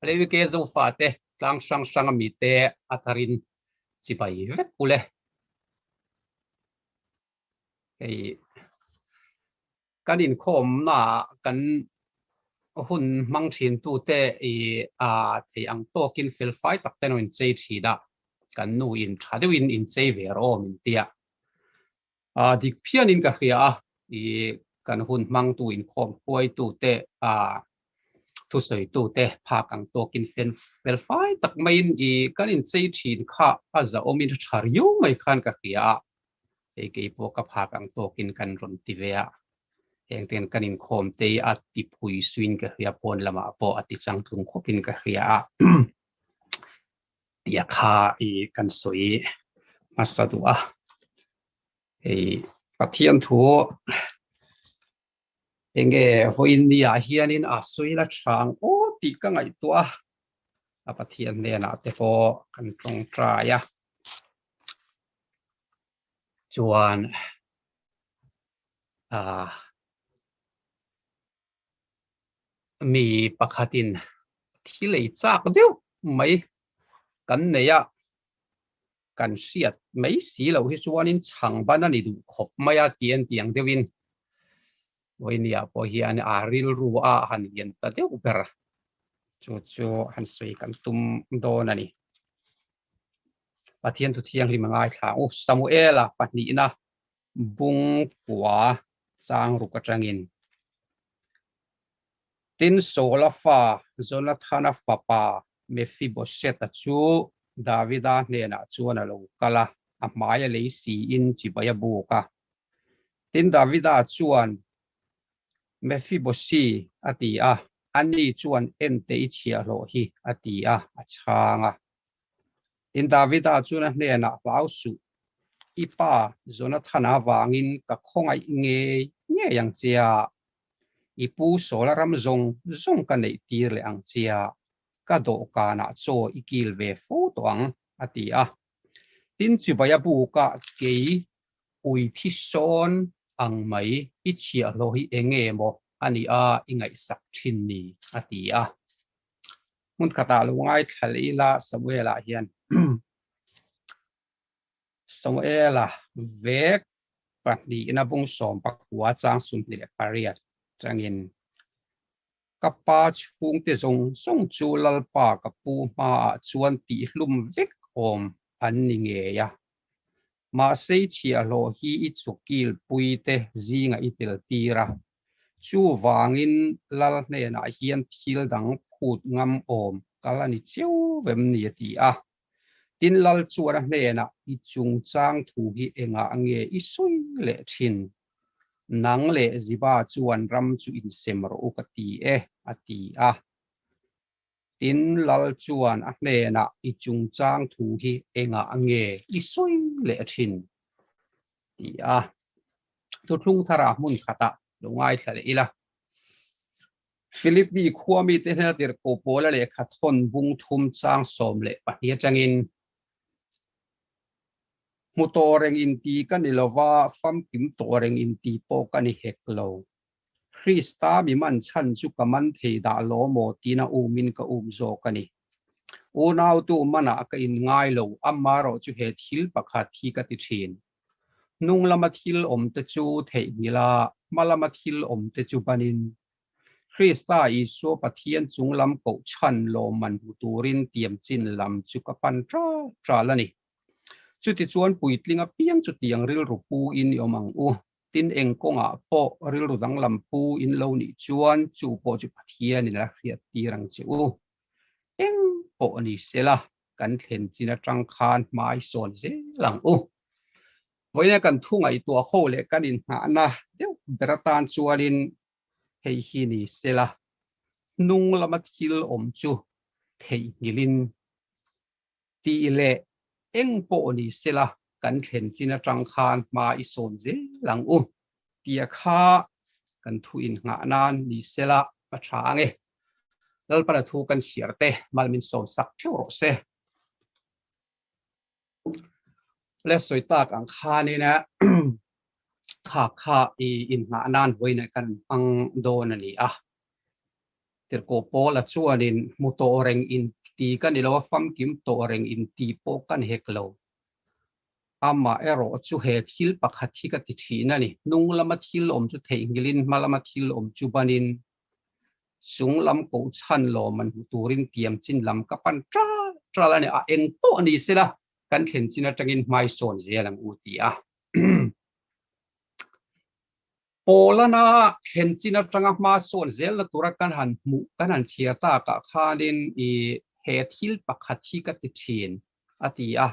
lewi ke zo fa te tlang sang mi te atharin chi bai vek ule ei kan in khom na kan hun mang thin tu te thei ang to kin fel fai tak ten in chei thi da kan nu in thadu in chei ve ro min tia dik phian in ka khia kan hun mang tu in khom khoi tu te thu soi tu te phak ang to kin fel fai tak mai in kan in chei thin kha aza omin thar yu mai khan ka khia ei ke po ka phak ang to kin kan ron ti ve heng ten kanin khom te ati phui swin ka ria pon lama po ati chang tung khopin ka ria ya kha kan soi masadu pathian thu enge ho india hianin soi la chang ti ka ngai to pathian ne na te po kan tong tra ya chuan mi pakhatin thilei chak deuh mai kan neya kan siat mấy xí lo hi chuanin chang ban ani du khop maya tiang deuin voinia po hian ril ru han yen ta deuh ber chu han sui kan tum don ani pathian tu thiang lim ngai thla samuela pahni na bung kwa chang ru ka tangin tin sola fa Jonathan fa pa Mephibosheth chu Davida ne na chuan alo kala amaya le si in chibaya buka tin Davida chuan Mephibosheth ati ani chuan ente chia lo hi ati achanga tin Davida chuan ne na lausu ipa Jonathan awangin ka khongai nge yang chia ipu solaram zong ka nei tir le ang chia ka do kana cho ikil ve fo toang ati tin chibaya bu ka ke ui thi son ang mai ichia lo hi enge mo ani ingai sak thin ni ati mun kata lu ngai thalila samuela hian samuela vek pahni ina bung som pakwa chang sum ni le pariat changin kapa chung te zong chu lalpa kapu ma chuan ti hlum vek om an ni nge ya ma sei chia lo hi I chukil pui te zinga itil tira chu wangin lal ne na hian thil dang phut ngam om kalani cheu vem ni ti tin lal chuan ne na I chung chang thu hi enga ange I sui le thin nang le ziba chuan ram chu in semro ukati ati tin lal chuan ne na I chung chang thu hi enga ange I sui le thin ti tu thung thara mun khata lungai thale ila Philip bi khuami te na dir ko pola le khathon bung thum chang som le pahia changin mutoreng inti kanilova fam kim toreng inti po kani heklo Krista mi man chan chu kaman theida lo mo tina umin ka zo kani unau tu mana ka in ngai lo amaro chu he thil pakha thi ka ti thin nung lama thil om te chu thei nila malama thil om te chu panin Krista iso pathian chung lam ko chan lo man turin tiam chin lam chu ka pan tra lani chu ti chuan puitlinga piang chu tiang ril rupu in yomang tin engkonga po ril rudang lampu in lo ni chuan chu po chu pathian in la riat tirang chu eng po ni sela kan thlen china tang khan mai son se lang voina kan thungai tua ho le kan in na deu beratan chuanin hei hi ni sela nung lama thil om chu thei ngilin ti le eng po ni sela kan thlen china tang khan mai son je lang tia kha kan thu in nan ni sela pathange lal para thu kan siarte malmin son sak thuro se le soitak ang khani na kha in nan voina kan ang don ani tir ko po la chuanin muto reng in ti kan ni lo fam kim to reng in ti po kan heklo ama ero chu he thil pakhat hi ka ti thina ni nung lama thil om chu thei ngilin malama thil om chu banin sung lam ko chan lo man turin tiam chin lam ka pan tra la ni a eng po ni sela kan thlen china tangin mai son zelang u ti a polana thlen china tanga ma son zel na tura kan han mu kan han chia ta ka khanin I he thil pakhat hi ka ti thin ati a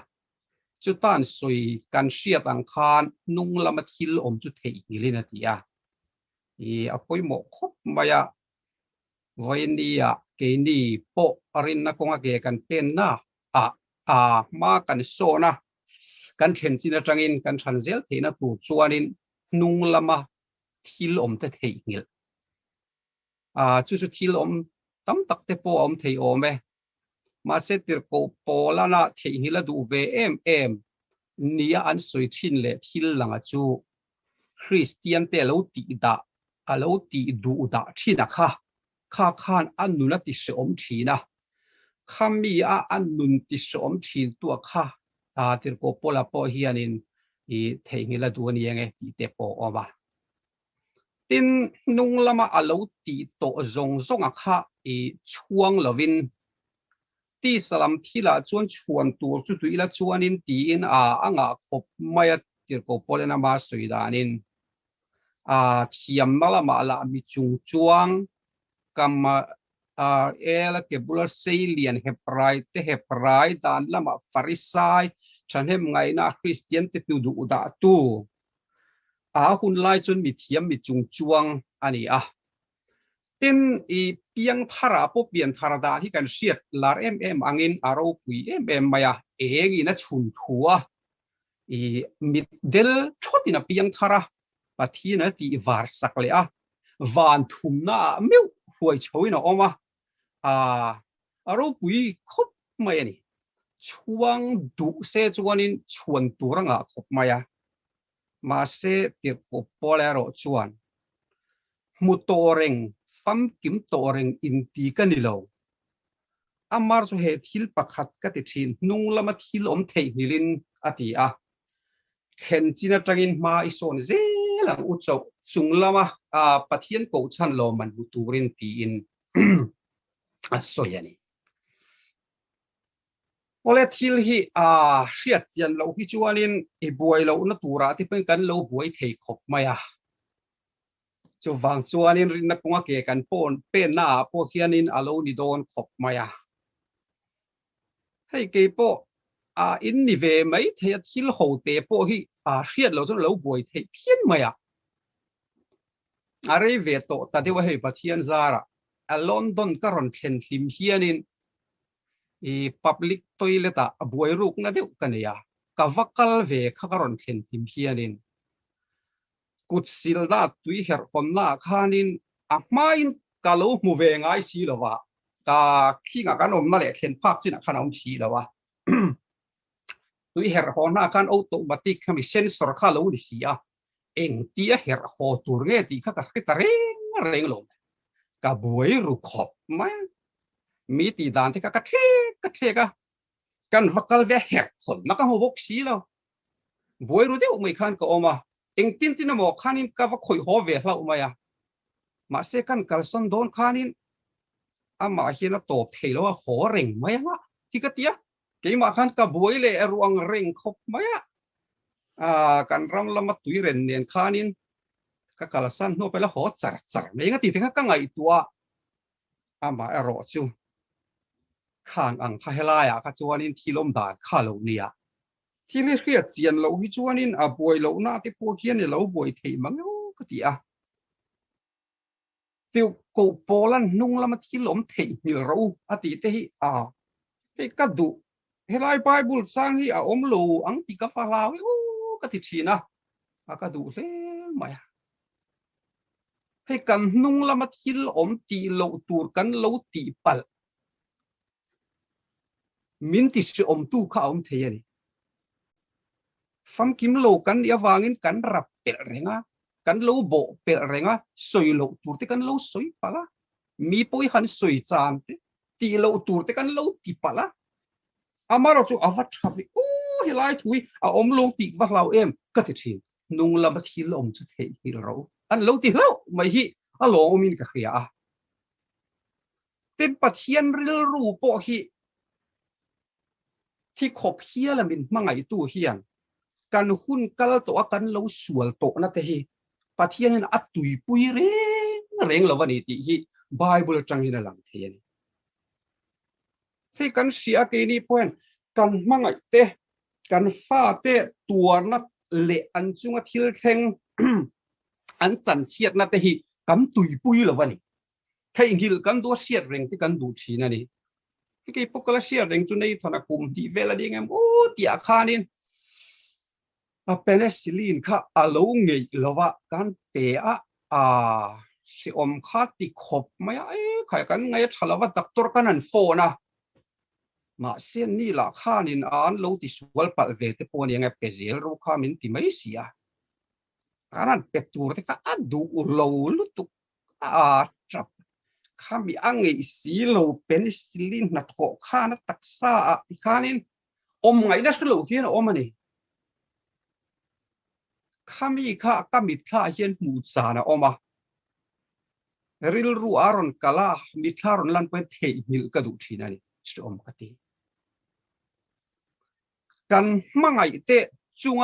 chu tan sui kan hriat ang khan nung lama thil om chu thei ngilin ati a apoi mo khop maya voinia ke ni po arin na konga ke kan pen na ma kan so na kan thlen china tangin kan than zel theina tu chuanin nung lama thil om te thei ngil chu thil om tam tak te po om thei om e ma se tir ko polana thei ngila du ve em nia an soi thin le thil langa chu Christian te lo ti da alo ti du da thina kha khan anuna ti som thina khami a anun ti som thin tu kha tir ko pola po hianin thei ngila du ni nge ti te po oma tin nung lama alo ti to zong zong kha chuang lovin ti salam thila chuan chuan tur chu tuila chuanin ti in anga khop maya tir ko polena ma soidanin thiam nalama la mi chung chuang kama ela ke bular seilian hebrai dan lama farisai thanem ngai na christian te tu du da tu hun lai chun mi thiam mi chung chuang ani tin piang thara po pian thara da hi kan siat lar angin aro pui maya egi na chun thua mit del chotina piang thara pathina ti var sakle van thum na meu huai choina oma aro pui khop maya ni chuang du se chuanin chuan turanga khop maya ma se tir po polero chuan mutoreng fam kim toreng in ti kanilo amar so he thil pakhat ka ti thin nung lama thil om thei hilin ati khen china tangin ma ison zela u chau chung lama pathian ko chan lo man turin ti in asoyani ole thil hi hriat chian lo hi chuanin I buai lo na tura ti pen kan lo buai thei khop maya chu wang chuanin rin na kunga ke kan pon pen na po hianin alo ni don khop maya hei ke po in ni ve mai the thil ho te po hi hriat lo chu lo buai thei phian maya are ve to ta de wa hei pathian zara a London ka ron thlen thlim hianin public toilet buai ruk na deuh kania ka vakal ve kha ka ron thlen thlim hianin kut sil da tui her khom na khanin main ka lo mu ve ngai si lowa ka khi nga kan om na le thlen phak chin khan om si lowa tui her ho na kan automatic khami sensor kha lo ni si eng tia her ho tur nge ti kha ka ta reng lo ka buai ru khop ma mi ti dan te ka the ka kan vakal ve her khon na ka ho bok si lo buai ru de mai khan ka oma eng tin mo khanin ka va khoi ho ve hlau maya ma se kan kalson don khanin ama hiena top thelo ho reng maya nga ki ka tia ke ma khan ka buai le ruang reng khop maya kan ram lama tui ren nen khanin ka kalasan no pela ho char me nga ti te ka ngai tua ama ero chu khang ang kha helaya ka chuanin thilom dan kha lo nia thili hriat chian lo hi chuanin buai lo na te po khian ni lo buai thei mango ka ti tiêu cổ Poland nung lama thilom thei ngil ro ati te hi he ka du helai Bible sang hi om lo ang ti ka fa lawi ka ti china ka du le maya he kan nung lama thil om ti lo tur kan lo ti pal min ti si om tu kha om thei ani fam kim lo kan ya wangin kan rap pel renga kan lo bo pel renga soi lo tur ti kan lo soi pala mi poi han soi chan ti lo tur te kan lo ti pala amaro chu avat thavi o hilai thui a om lo ti va lau em ka ti thin nung la ba thi lom chu thei hi ro an lo ti lo mai hi a lo min ka khia ten pathian ril ru po hiที่ขบเฮียละมินมังไงตัวเฮียนกันหุ่นกัลตัวกันเราสวลโตนะแต่ฮีปะเทียนอัดตุยปุยเร่งละวันนี้ที่ฮีไบเบิลจังหินหลังเทียนที่กันเสียเกนี่เพื่อนกันมังไงเตะกันฟ้าเตะตัวนัดเละอันจุงทิลเทงอันจันเชียดนะแต่ฮีกันตุยปุยละวันนี้ถ้าอิงฮิลกันตัวเชียดเร่งที่กันดูชีนั่นนี่ที่พวกเราเชียร์เร่งจุนในธนาคารที่เวลาดีไงโอ้ที่อาคารนี่เป็นสิลินค่ะอาลูงเงยลว่าการเตะสิอมขาติขบไม่ใครกันไงฉลาดดักตัวกันนั่นโฟนะมาเส้นนี่ละข้านินอันลูติสวลปัลเวทปนยังไงเปเซลรู้ข้ามินที่ไม่เสียอันนั้นเป็ดตัวที่ข้าดูลูลุตุจับข้ามีอังเงสีโลเป็นสิลินนัดโขข้านัดตักษาอีกข้านินอมไงนัดโลเขียนอมมันนี่ข้ามีข้าก็มีท่าเขียนหมู่จานะอมมาริลรูอารอนกาลามีท่ารอนลันเป็นเทมิลกระดูทีนั่นนี่สอมกติกันมังไงเตะจุง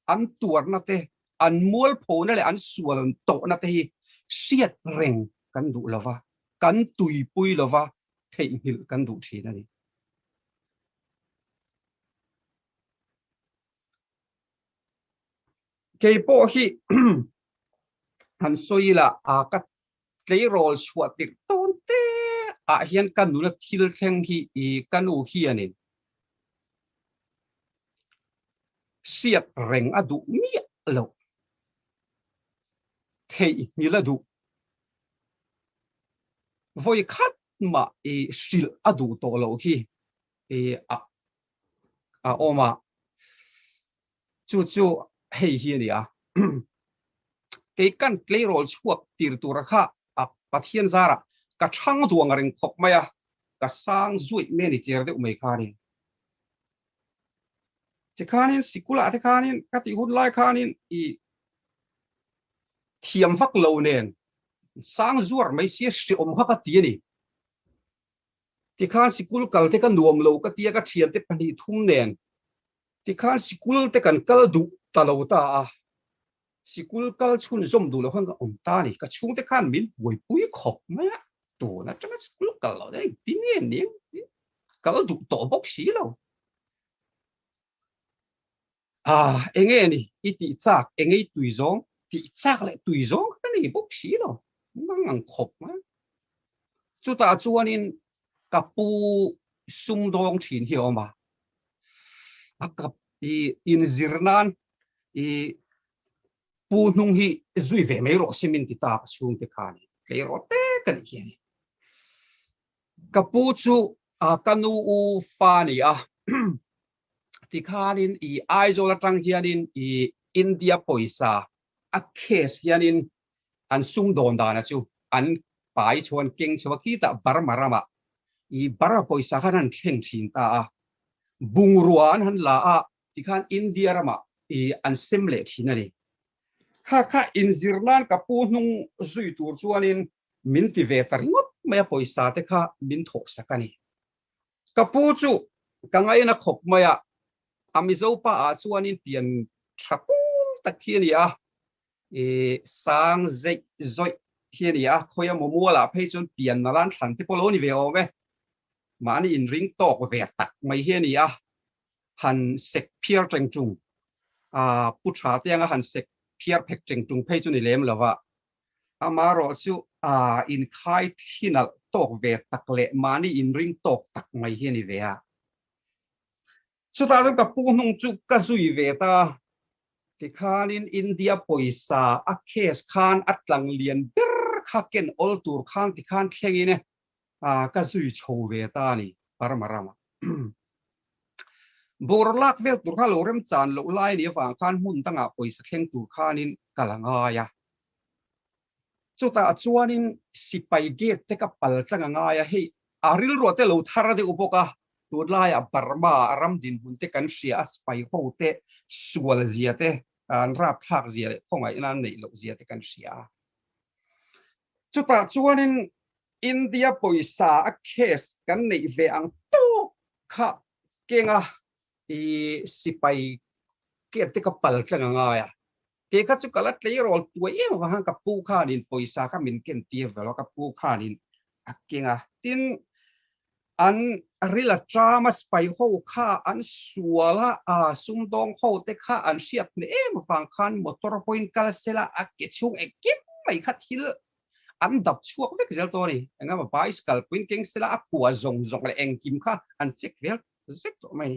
อันตัวนั่นเตะอันมัวโผล่นั่นแหละอันส่วนโตนั่นเตะเสียดเร่งกันดูละวะกันตุยปุยละวะเทมิลกันดูทีนั่นนี่เกี่ยวกับที่หันสวยละกัดเกลียโรลสวัสดิต้นเตะเฮียนกันดูละทิลเทงที่กันอูเฮียนี่เสียดเร่งดูมีโลเทมิลดูvoi khat ma sil adu to lo hi oma chu hei hi ni ke kan klei rol chuak tir tur kha pathian zara ka thang duang ring khop maya ka sang zui me ni cher de umei kha ni che khanin sikula te khanin ka ti hun lai khanin thiam vak lo nen sang zuar mai sia si om kha ka ti niที่ข้าสิกุลกัลเทกันรวมโลกที่ก็เทียนเตปนีทุ่มเนนที่ข้าสิกุลเทกันกัลดุตลอดตาสิกุลกัลชุนจมดูแล้วข้างก็อมตานี่ก็ช่วงที่ข้ามินป่วยปุ้ยขบไหมตัวนะจังสิกุลกัลเราได้ที่นี่เนี่ยกัลดุต่อบกสีเราเองนี่อีติจักเองตุยจงติจักเลยตุยจงก็นี่บกสีเรามั่งขบไหมจุดตาจวนนี่กับปูซุ่มดองถิ่นที่ออกมากับอินซิรนันปูนุ่งฮีจุยเวไม่รอสิมินติตาช่วงที่ขานี่เคยรอเตกันเฮียกับปูจูกันูฟานี่ที่ขานินไอโซลตังเฮียนินอินเดียปอยซาเคสเฮียนินอันซุ่มดอนดานะจูอันไปชวนเก่งชวกีตาบาร์มารามาบาร์ปอยสาขันเข่งชินตาบุงรัวนันลาที่ขันอินเดียรามาอันเซมเลทินันนี่ข้าอินซิรนันกับปูนุงซุยตูร์ชวนินมินติเวตาริงดไม่ปอยสาเตข้ามินทอกสักนี่กับปูจูกังไงนักขบไม่อามิโซปาชวนินเปลี่ยนชักตะเคียนี่สังเจจอยเคียนี่คอยมัวละเพื่อจนเปลี่ยนนาลันสันติโปโลนี่เวลไหมมานี่อินริงตอกเวตักไม่เฮียนี่หันเสกเพียร์เจงจุงผู้ชายที่ยังหันเสกเพียร์เพกเจงจุงเพื่อจนนี่เลี้ยมแล้วว่ามารอชิวอินคายที่นั่นตอกเวตักเละมานี่อินริงตอกตักไม่เฮียนี่เวสุดท้ายกับผู้นุ่งจุกกระซุยเวตาที่ข้านินอินเดียปอยซาเคสขานอัดหลังเลียนเบรข้าเกนอลตูร์ขานที่ขานเทียงนี่เนี่ยก็ซุยโชเวตานี่ปารมารามาบรลักเวลตุร์ข้าโลเรมจานโลไลนี่ฝั่งขานหุ่นตั้งปอยสักเข่งตุร์ขานินกำลังอายะ จุดอาจวนนินสิไปเกตเทกับปัลตั้งง่ายให้อาริลรัวเตลูทาร์ดิอุปกะตัวลายบาร์มารำดินบุนเตกันเสียสไปโฮเตสวลเซียเตอันรับทักเซียคงไอ้นั่นในโลกเซียเตกันเสียจุดอาจวนนินอินเดียปุยสาเคสกันในเวอังโตค่ะเก่งอ่ะอีสิไปเกตเทกับปัลตั้งง่ายเกี่ยวกับจุกลัดเลยรอลตัวเองว่ากับผู้ข้านินปุยสาขามินเกนเตียเวลกับผู้ข้านินอักเกงอ่ะทินอันริลจามาสไปโฮข้าอันสัวละซุ่มดองโฮเตข้าอันเสียดเนี่ยมาฟังคันมอเตอร์พอยน์กัลเซล่าอักเกชุงเอกิมไม่ขัดทิลอันดับชั่วก็เจอตัวนี้งั้นมาไบส์กัลพอยน์เก่งเซล่าอักกัวจงเลยเองกิมข้าอันเซ็กเวลเซ็กตัวไม่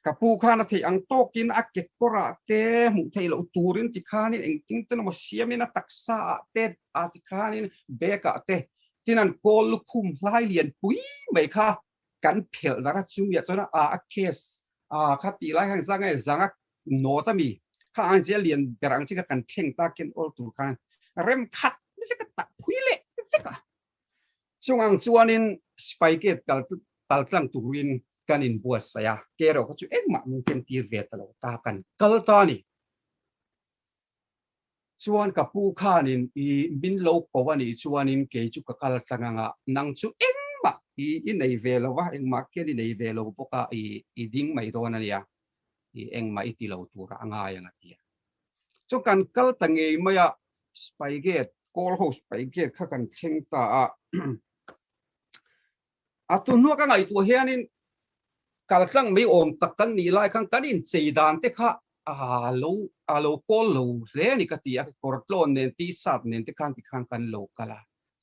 กับผู้ข้านาทีอังโตกินอักเกกระเตมุทัยเราตูรินติข้านี่เองจริงตัวมันเสียมินาตักษะเตอาติข้านี่เบกะเตที่นั่นโกลุคุมไล่เลียนปุ้ยไม่ค่ะกันเพลดาร์จุ่มอย่างนั้นอักเคสข้าตีไล่ข้างซังไงซังโนตมีข้าอันเจียเลียนเดรังจิกกันเข่งตาเกินออลตูข้างเริ่มขัดไม่ใช่ก็ตักปุ้ยเละไม่ใช่ก็ช่วงอังชวนินสไปเกตกัลตั้งตูรินกันอินบัวสยาเกเราก็จะมามึงเป็นตีเวทเราตากันกัลตานี่ชวนกับผู้ข้านินอีบินโลกวันนี้ชวนนินเกจุกกัลตังงะนังจูมาอีในเวลว่ามาเกดีในเวลพวกอีดิ้งไม่โดนนั่นเนี่ยมาอีที่เราตัวร่างอย่างเดียจกันกัลตังเองไม่สไปเกตโกลโฮสไปเกตข้ากันเชิงตาตัวนัวกันไงตัวเฮียนินกัลตั้งไม่อมตะกันนี่ไล่ข้างกันอินเจดานเตค่ะโลโกโลเล่นี่ก็ตีอ่ะกอร์โลนเนี่ยตีสัตว์เนี่ยที่ข้างกันโลกละ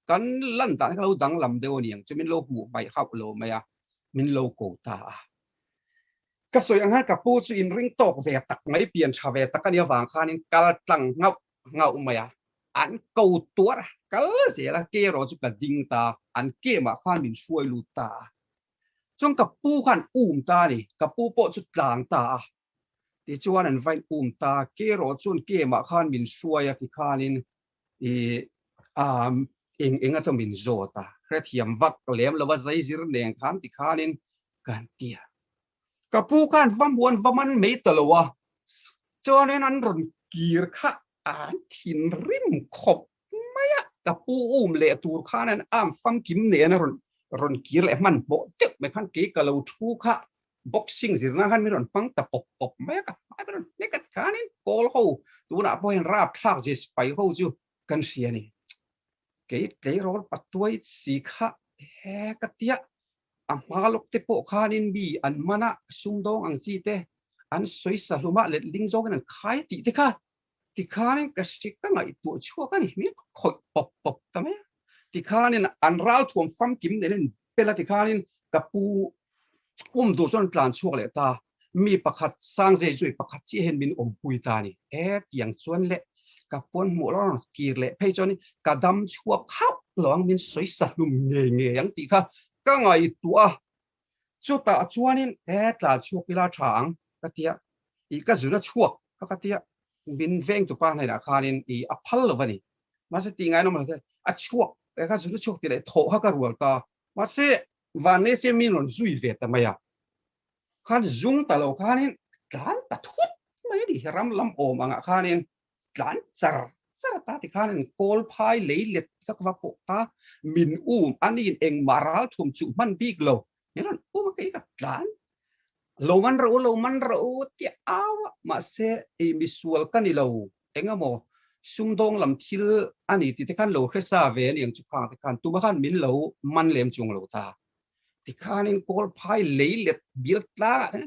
กันลั่นตาเขาดังลำเดียวเนี่ยจะมีโลหูใบข้าวโลไม่อะมีโลโกตาก็สวยอย่างนั้นกับผู้ช่วยริงโตกเวตักไม่เปลี่ยนชาเวตักกันเนี่ยวางข้านี่กัลตั้งเงาไม่อะอันเกาตัวกัลเสียละเกโรจุกดิ่งตาอันเกมาข้ามินช่วยลูตาจงกับปูขันตานี่กับปูโปจุดหลังตาที่ชวนอันไฟตาเกโรจุนเกมาขันมินช่วยที่ขันินเองก็ต้องมินโจตาแค่เทียมวักเลี้ยมแล้วว่าใจสิรเนียงขันที่ขันินกันเตียกับปูขันฟังบวนฟังมันไม่ตลอดจนนั้นรอนกีร์ข้าอ่านถิ่นริมขบไม่อะกับปูเละตูข้านั้นฟังกิมเนี่ยนะรอนกีร์เลยมันโบเจ็บไม่ขันเกกะเราทูค่ะบ็อกซิ่งสินะขันไม่รอนฟังแต่ปบไม่กะไม่รอนเนี่ยกัดขานี่โกลเขาตัวน่ะพอเห็นราบทักจะไปเขาจู่กันเสียนี่เกยรอปัดตัวสีค่ะกัดเตียมาลูกเตปขานินบีอันมันอะซุ่มดองอังจีเตอันสวยสลุมาเล็ดลิงโจกันขายตีเตค่ะที่ข้านี่ก็สิกังไงตัวชั่วกันนี่มีคอยปบทำไมที่ข้านี่อันราวถ่วงฟังกิมเนี่ยเป็นละที่ข้านี่กับปูดูส่วนกลางชั่วเลยตามีประคัดสร้างเจจุยประคัดที่เห็นมินปุยตานี่อย่างส่วนเละกับฝนหมู่ร้อนกีเละเพยจนี่กระดำชั่วเข้าหลวงมินสวยสัตว์ลุมเงี้ยอย่างที่ข้าก็ไงตัวชั่วตาชั่วนี่ตาชั่วพิลาช้างก็เทียอีกก็จุดชั่วก็เทียบินเวงตัวป้าในราคานี่อัพพัลวันนี้มาสิตีไงน้องมันก็ชั่วแต่ก็สุดชั่วที่ไหนโถเขาก็รัวก็มาสิวันนี้เสียมีนนซุยเวทแต่ไม่อะข้าจุงตลอดข้านี่การตัดทุบไม่ดีรำลำโอมังข้านี่การจาตาที่ข้านี่โกลพายเล็ดก็ว่าปกตามินอันนี้เองมาราลทุ่มจุมันบีกโลเนี่ยนั่นมันก็อีกการโลมันรู้เตี้ยมาเสมิสวลกันนี่เราเองอะโมซุ่มดงลำทิลอันนี้ที่ขันเราแค่ซาเวนี่ยังจุกข้างที่ขันตัวมันขันมินเรามันเลี้ยมจุงเราตาที่ข้านี่โกลพายเล็ดบิลต์ละมั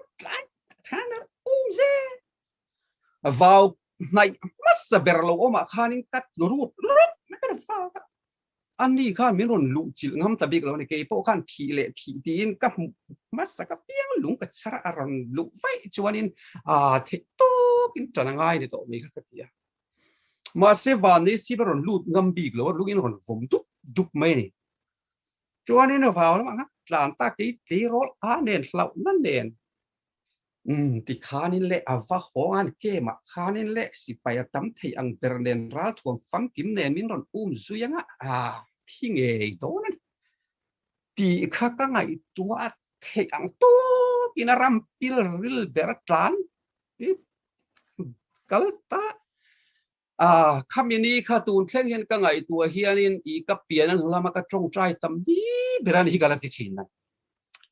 นการท่านนั้นเซ่ว้าวในมัสเบรโลมาข้านี่กัดรูดไม่กันฟ้าอันนี้ข้ามีรอนลุจิลงำตะบิกเราในเกย์พวกข้าทีเละทีตีนกับมัสกับเปียงลุงกับชาอารอนลุไฟชวนินเทโตกินจนง่ายเนี่ยตัวมีข้าเตียมาเซวานนี้สิบรอนลุงำบิกเราลุกินรอนฟงดุบไม่เนี่ยชวนินเอาแล้วมั้งหลานตาเกย์ตีโรลเนนเรานั่นเนน ติขานินเละอาวะของอันเกมขานินเละสิไปตั้มเทียงเบรเนนรัลทวมฟังกิมเนมินรอนซุยังที่เงยโดนันตีข้าก็ไงตัวเทียงตัวกินรัมพิลริลเบรตลันนี่กัลตาคำนี้ข้าตูนเข่งยันก็ไงตัวเฮียนินอีกับเปียนันเรามาก็จงใจตั้มนี้เบรนี่กัลติชินนั่น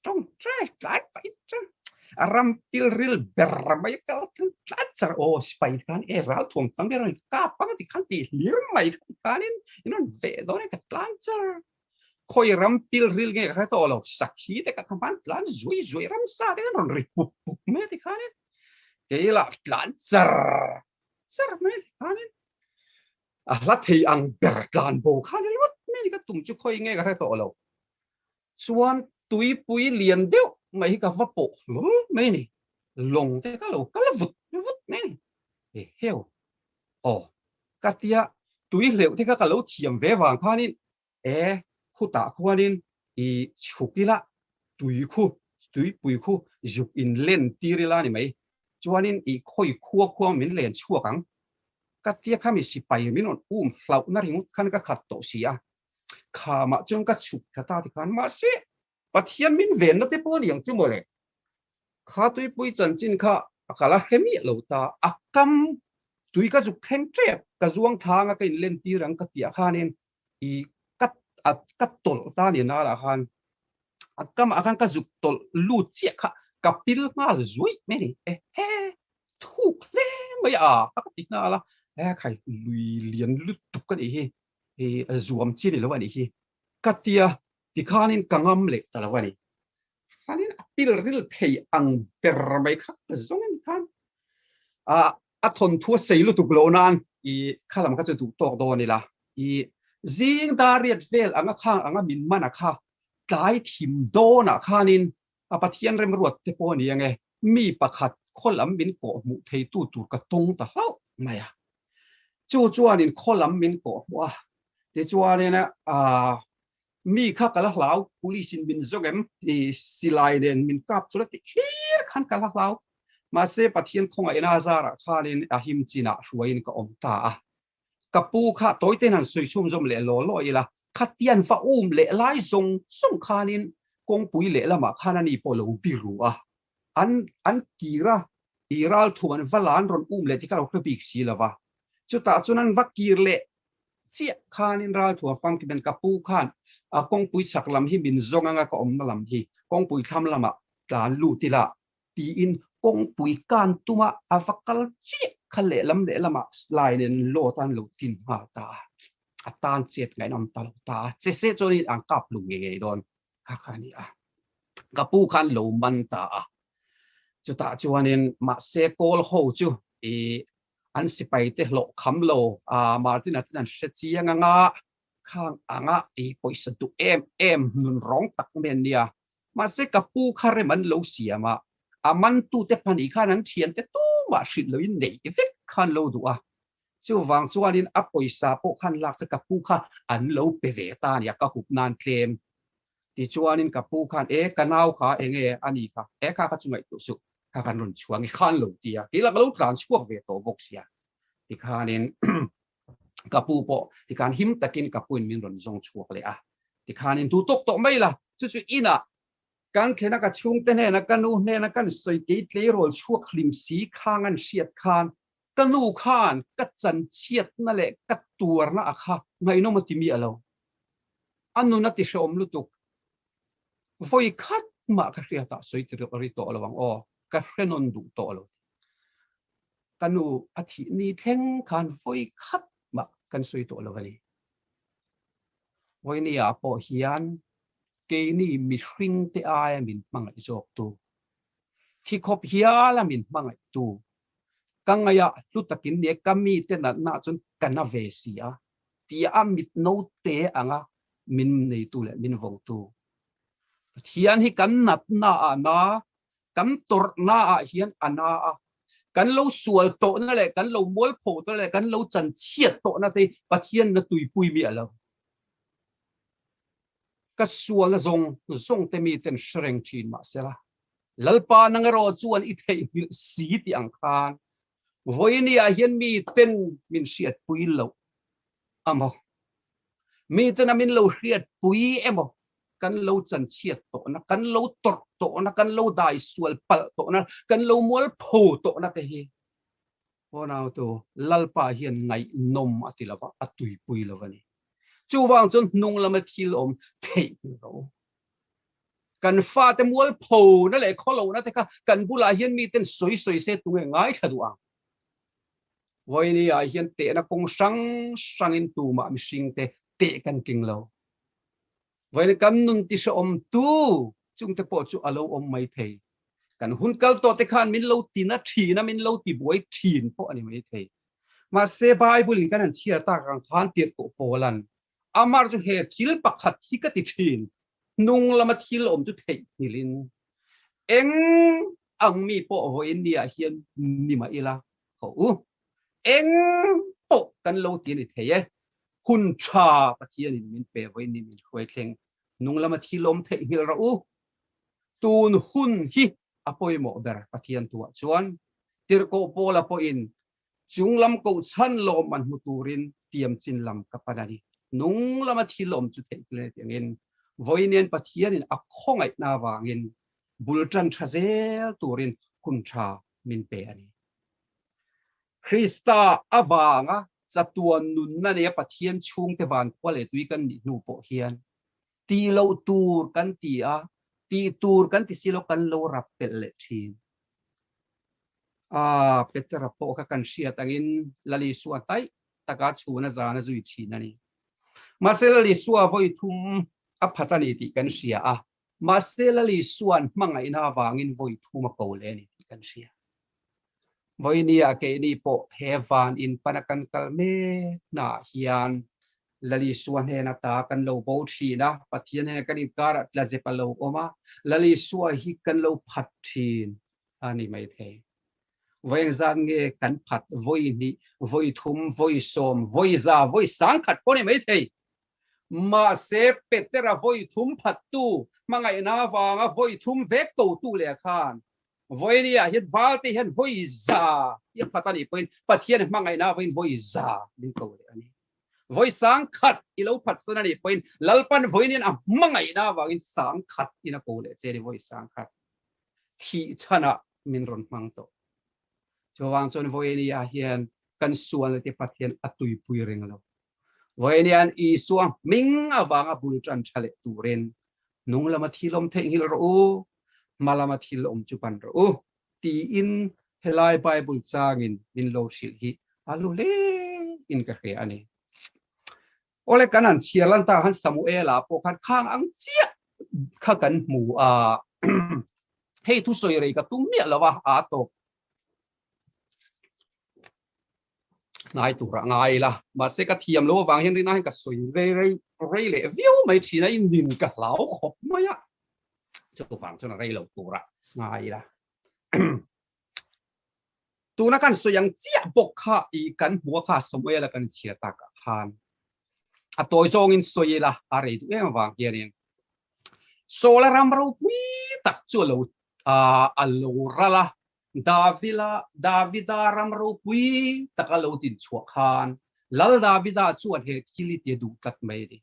จงใจไปจ้ะrampil real bermai kal kan oh spait kan ral tuang tang beron kapang ti kan ti lirmai kanin inon ve done ka plancer koi rampil real nge ka to lo sakhi te ka kampan plan zui ram sa de non ri pup me ti kanin keila plancer sar me kanin la thei ang ber kan bo kanin lot me ni ka tum chu koi nge ka to lo suan tui pui lian deu mấy cái vấp bộ mấy này lồng thế cái lồng cái là vụt mấy này heo cái tia túi liệu thế cái lỗ chiếm vé vàng khoa nín khu tạ khoa nín chụp đi la túi bùi khu chụp in lên tì la này mấy cho nên khôi khua mình lên chua cẳng cái tia kami si bay mình on lao nari ngut kan cái khát tổ xì khá mà trong cái chụp cái ta thì kan mà sẽปัทยันมินเวนนั่นเตปนี่ยังจู่มาเลยข้าตุยปุยจันจินข้าก็ละเฮมิเหลวตาอักกัมตุยก็จุกแทงเจ็บก็จวงทางก็อินเล่นตีรังก็เตียข้านี่อีกัดตลตาเนี่ยน่าละขันอักกัมอักกัก็จุกตลลูดเจี๊ยข้ากับปิลงาลุยไม่นี่ถูกเล่ไม่อักติน่าละใครลุยเลียนลุดตุกกันจวมจีนี่แล้ววันนี้กัดเตียที่ข้านินกังอัมเล็กแต่ละวันนี้ข้านินพิลริลเทียงเดรไม่ขัดจงกันขันทนทั่วเสียลุตุกโลนานข้าลำข้าจะถูกตอกโดนนี่ละจิงดารีดเวลอังข้างอังมินมันข้ากลายทิมโดนข้านินปะเทียนเริ่มรวดเทปนี่ยังไงมีประคัดคนลำมินโกมุเทตูตูกระตงตะเล่าไม่จู่นินคนลำมินโกว่าเดี๋ยวจู่เนี่ยนะมีข้ากะละเหลาผู้ลิสินบินจงเอ็มสิไลเดนมินกับธุรกิจฮีขันกะละเหลามาเสปะเทียนคงไอ้นาซาระข้านินหิมจีน่าช่วยนก็อมตากับปูข้าตัวเต้นันสวยชุ่มจมเละลอยละขัดเตียนฟ้าเละไล่ส่งข้านินกงปุยเละละมาข้านันอีโปโลบิรูอันกีระรัลทุมันฟ้าล้านรอนเละที่ข้าเราเคยปีกสีละวะจุดตาจุนั้นวักกีเละเจี๊ยข้านินรัลทัวฟังที่เป็นกับปูข้านกงปุยสักลำที่บินจงงก็อมนั่นลำที่กงปุยทำลำการลู่ที่ละตีอินกงปุยการตัวฟักกัลเจี๊ยขเละลำเละลำสไลเดนโลตันลู่ทินมาตาตานเจ็ดไงน้ำตาลูตาเจ๊จนี่อังกับลุงเงยโดนข้านี่กับปูขันลู่มันตาจุดตาจวนนี้มาเซโกลโฮจูอันสิไปเตะโลคำโลมาที่นั่นเสียงงาข้างปอยสตุนุนร้องตักเมียนเนี่ยมาเสกับปูคาร์มันโลเสียมามันตู้เตปันอีข้านั้นเทียนเตตู้มาชิดเลยเด็กเด็กขันโลดูช่วงวังส่วนนี้ปอยสาปขันหลักสกับปูข้าอันโลเปเวตาเนี่ยก็หุบนานเคลมที่ช่วงนี้กับปูขันกันเอาข้าอันนี้ค่ะข้าก็จุ่มไอตุสุข้ากันรุนช่วงขันโลเดียที่เราก็รู้การช่วงเวทโตบกเสียที่ข้านี้กับปูโปที่การหิมตะกินกับปูนมินรอนจงชัวเลยที่ขานินทุตกตกไม่ละจู่อินะการเทนักชุ่งเตนนักกันนูเนนักกันสวยกีเลโรลชัวคลิมสีข้างอันเชียดคานกันนูขานกัดจันเชียดนั่นแหละกัดตัวน่ะค่ะไงน้องมาติมีอะไรอันนู้นนักที่ชมลุตุกฟอยคัดมากเรียตาสวยที่เราริโตระวังกัดเรนนดูโตเลยกันนูอาทิตย์นี้เท่งขานฟอยคัดกันสวยตัวละวันนี้วันนี้พอเฮียนเกนี่มีริงเตอมินมังไอจอกตัวที่ขบเฮียละมินมังไอตัวกังไงลุตะกินเนี่ยกัมมีเตน่าจนกันนาเวสีที่มิดโนเตมินในตัวเลยมินวงตัวเฮียนให้กันนัดนากันตัวเฮียนกันเราสวลโตนั่นแหละกันเราม้วนโผล่นั่นแหละกันเราจันเชียดโตนั่นสิปะเทียนนั่นตุยปุยมีอะไรก็สวลส่งเตมีเต็นเชรงชีนมาเสียละ lalpa nang ro chuan I thei hil si ti ang khan voini a hian mi ten min siat pui lo amo mi ten min lo hriat pui emo kan lo chan chiat to na kan lo tor to na kan lo dai sual pal to na kan lo mual pho to na te hi nào to lalpa hian ngai nom atilava atui pui lovani chuwang chon nung lama thil om thei ro kan fa te mual pho na le kholo na te ka kan bula hian mi ten soi soi se tu ngai thadua voini a hian te na kong sang in tu ma mi sing te kan king lo voini kam nun ti se om tu chung te po chu alo om mai thei kan hun kal to te khan min lo ti na thi na min lo ti boi thin po ani mai thei ma se bible kan an chia ta kang khan tir ko polan amar chu he thil pakhat hi ka ti thin nung lama thil om chu thei hilin eng ang mi po voini a hian ni ma ila ko eng po kan lo ti ni thei hun cha pathian in min pe voini min khoi thleng nung lama thilom thei hil ra tun hun hi apoi mo ber pathian tua chuan tir ko pola po in chunglam ko chan lo man muturin tiam chin lam kapanani nung lama thilom chu thei tle tiangin voinian pathian in akhongai na wangin bultran thazel turin hun cha min pe ani Krista awanga chatuan nun na ne pathian chung te van kwale tui kan ni nu po hian ti lo tur kan ti a ti tur kan ti silo kan lo rap pel le thin petra po ka kan sia tangin lali suwa tai taka chuna zana zui thin ani masela li suwa voi thum a phatani ti kan sia masela li suan mangai na wangin voi thuma ko le ni ti kan sia voini a ke ni po hevan in panakan kalme na hian lali suan he na ta kan lo bo thi na pathian he kan in kar la je palo oma lali suwa hi kan lo phat thin ani mai the voeng zan nge kan phat voi ni voi thum voi som voi za voi sang khat ko ni mai the ma se petera voi thum phat tu mangai na wanga voi thum vek to tu le khan voini a hian valte hian voi za ya patani point pathian mangai na voin voi za din ko le ani voi sang khat ilo phat sanani point lalpan voinin a mangai na wangin sang khat ina ko le che voi sang khat thi chana min ron mang to chawang chon voini a hian kan suan te pathian atui pui reng lo voini an I suang ming awanga bultran thale turen nung lama thilom theng hil ro malama thil om chupan ro ti in helai bible changin min lo sil hi alu le in ka he ani ole kanan chialan ta han samuela po khan khang ang chia kha kan mu hei tu soi rei ka tum mi lawa to ngai tu ra ngai la ma se ka thiam lo wang hian ri na ka soi rei le view mai thina in din ka lau khop maya cho wang cho na rei lo tu ra ngai la tu na kan so yang chia bok kha I kan huwa kha samuela kan chia ta ka khan a toy song in soi la are tu em wang hian sola ram ro pui tak chu lo alo ra la davida ram ro pui takalo tin chua khan lal davida chuan he thili te du tat mai ri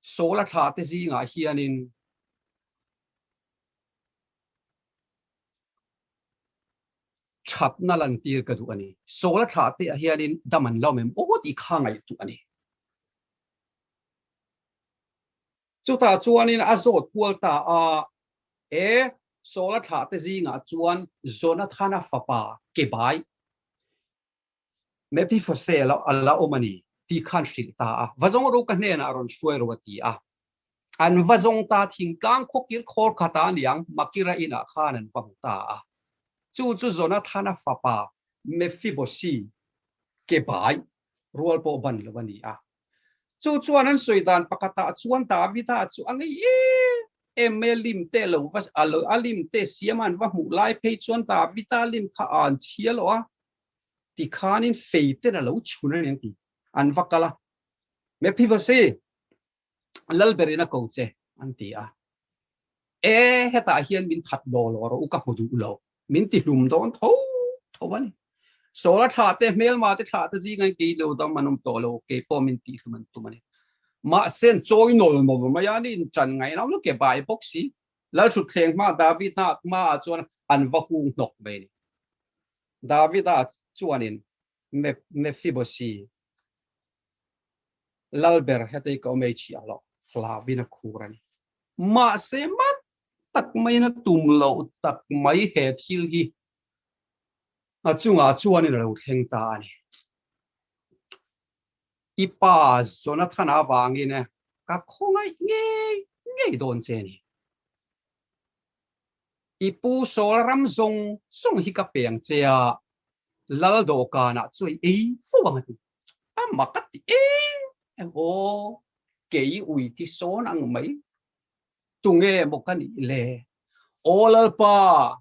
sola tha te zi nga hianin chap na lan tir ka du ani sola tha te hianin daman lo mem o ti khangai tu ani chu ta chuanin azot kual ta sola tha te zi nga chuan Jonathan fapa ke bai me pi for sale alla omani ti khan shil ta vazong ro ka ne na ron shoi ro ti an vazong ta thing kang khokir khor khata niang makira ina khan an vang ta chu Jonathan fapa me fi bosi ke bai rual po ban lo bani chu chuan an soidan pakata chuan ta vita chu angai emelim te lo vas alo alim te siaman wa mu lai pe chuan ta vita lim kha an chialo ti khanin feite na lo chuna nen ti an vakala me phivase lal berina ko che an ti heta hian min that do lo ro ka modu lo min ti lum don tho ban so la tha te mel ma te tha te ji ngai ki lo dam manum to lo ke po min ti man tu mani ma sen choi nol mo ma ya ni chan ngai na lo ke bai bok si la thu thleng ma David na ma chuan an va hung nok be ni David a chuanin me fibosi lalber hete ko me chi alo flavina khurani ma se ma tak mai na tum lo tak mai he thil hi a chunga chuan in lo thleng ta ani ipa zona thana wangi ne ka khongai nge don che ni ipu sol ram zong song hi ka peng chea lal do ka na chui fu wang ti amma ka ti o ke ui ti son ang mai tunge mo kan le olal pa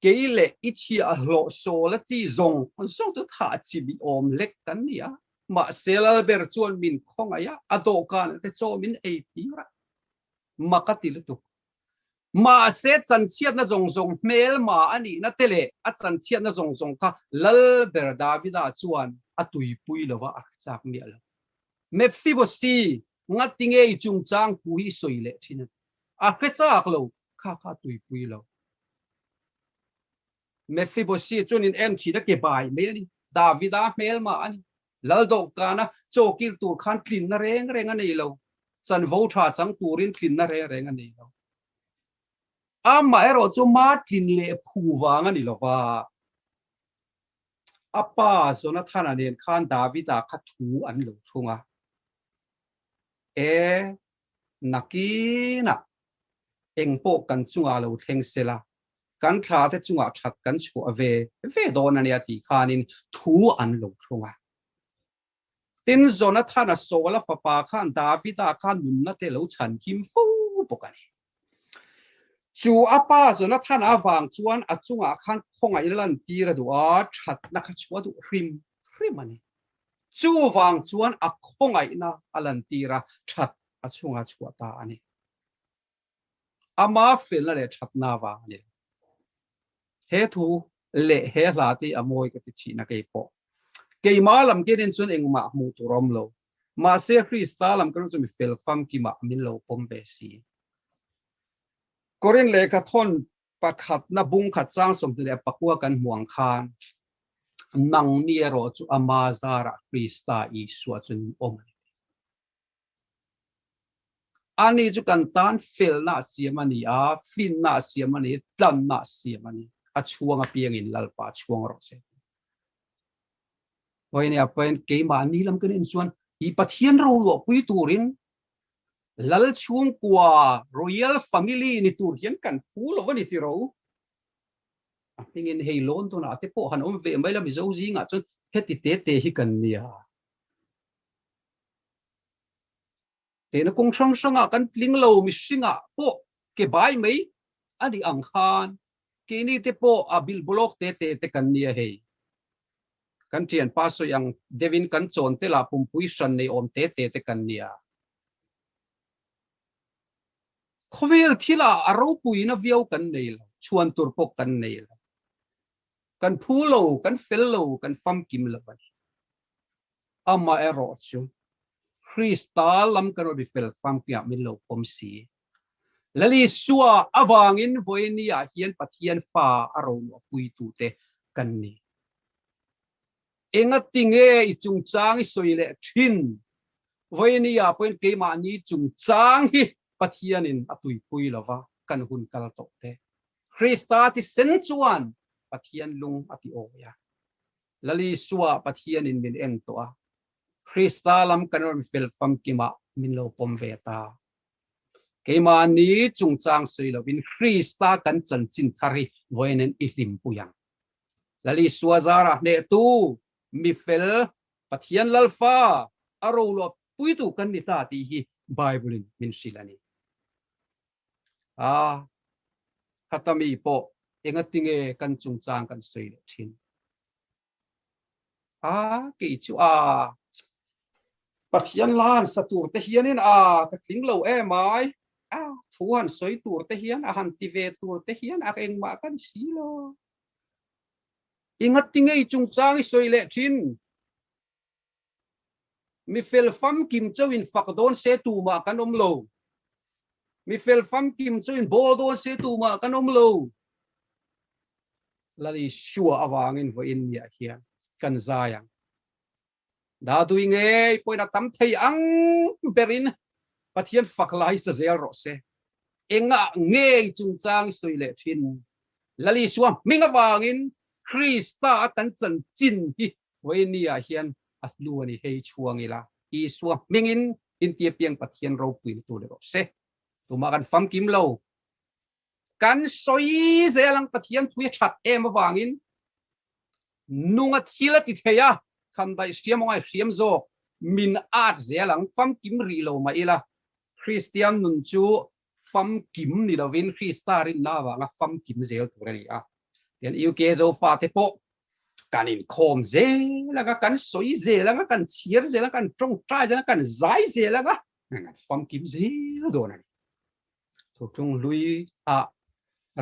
ke le ichi a lo so la ti zong zong tu tha chi bi om lek kan nia ma selal ber chuan min khong aya ado kan te cho min ei ti ra makati lu tu ma se chan chiat na zong zong mel ma ani na tele a chan chiat na zong zong ka lal ber davida chuan a tui pui lova a chak mi ala me fibosi ngatinge i chung chang hu hi soile thina a khechak lo kha tui pui lo me fibosi chunin em thi da ke bai me ani davida mel ma ani laldo kana chokil tur khan klin na reng ani lo chan vo tha chang turin klin na reng ani lo amma ero chu ma klin le phu wang ani lo wa apa zona thana nen khan davida kha thu an lo thunga nakina engpo kan chunga lo thleng sela kan thla te chunga that kan chu ave don ania ti khanin thu an lo thunga tin zona thana sola fa pa khan davida khan nun na te lo chan kim fu pokani chu apa zona thana awang chuan a chunga khan khonga ilan tira du a that na kha chua du hrim ani chu wang chuan a khonga ina alan tira that a chunga chua ta ani ama fel na le that na wa ani he thu le he la ti amoi ka ti chi na ke po ke ma lam ke den chun engma mu tu rom lo ma se krista lam kan chu mi fel fam ki ma min lo pom be si korin le ka thon pakhat na bung khat chang som ti le pakua kan muang khan nang ni ro chu ama zara krista i suwa chun om ani chu kan tan fel na siamani a fin na siamani tlam na siamani a chuanga piang in lalpa chuang ro se hoi ne apen ke ma ni lam kan in chuan I pathian ro lo pui turin lal chung kwa royal family ni tur hian kan pu lo ni ti ro pingin hei lon to na te po han om ve mai la mi zo zi nga chun heti te hi kan nia te na kong sang kan tling lo mi singa po ke bai mai ani ang khan ke ni te po a bil blok te kan nia hei kan tian pa so yang devin kan chon te la pum pui san nei om te kan nia khovel thila aro pui na viau kan nei lo chuan tur pok kan nei lo kan phulo kan fello kan fam kim lo ban ama ero chu krista lam kan bi fel fam kia min lo pom si lali suwa awangin voinia hian pathian fa aro no pui tu te kan ni enga tinge I chung chang I soile thin voinia point ke ma ni chung chang hi pathianin atui pui lova kan hun kal to te krista ti sen chuan pathian lung ati o ya lali suwa pathianin min en to a krista lam kan fel fam kima min lo pom veta ke ma ni chung chang soilo win krista kan chan chin thari voinen I lim puyang lali suwa zara ne tu mi fel pathian lalfa aro lo pui tu kan ni ta ti hi bible min silani khatami po enga tinge kan chung chang kan soile thin ke chu pathian lan satur te hianin ka tling lo mai thu han soi tur te hian a han ti ve tur te hian a eng ma kan si lo ingat tingei chung chang soi le thin mi fel fam kim chawin fak don se tu ma kan om lo mi fel fam kim chawin bol don se tu ma kan om lo lali shua awangin vo in ya hian kan zayang da dui nge poina tam thei ang berin pathian faklai sa zel ro se enga nge chung chang soi le thin lali suam minga wangin krista kan chan chin hi voinia hian atluani hei chuangila i suam mingin in tie piang pathian ro puin tu le ro se tu ma kan fam kim lo kan soi zelang pathian thui that em wangin nunga thila ti theya kan dai siamongai siam zo min at zelang fam kim ri lo ma ila Christian nun chu fam kim ni lovin Christarin na wa nga fam kim zel turani a yan UK zo fa te po kanin khom ze la ga kan soi ze la ga kan chier ze la kan trong trai ze la kan zai ze la ga fam kim ze do na to tung lui a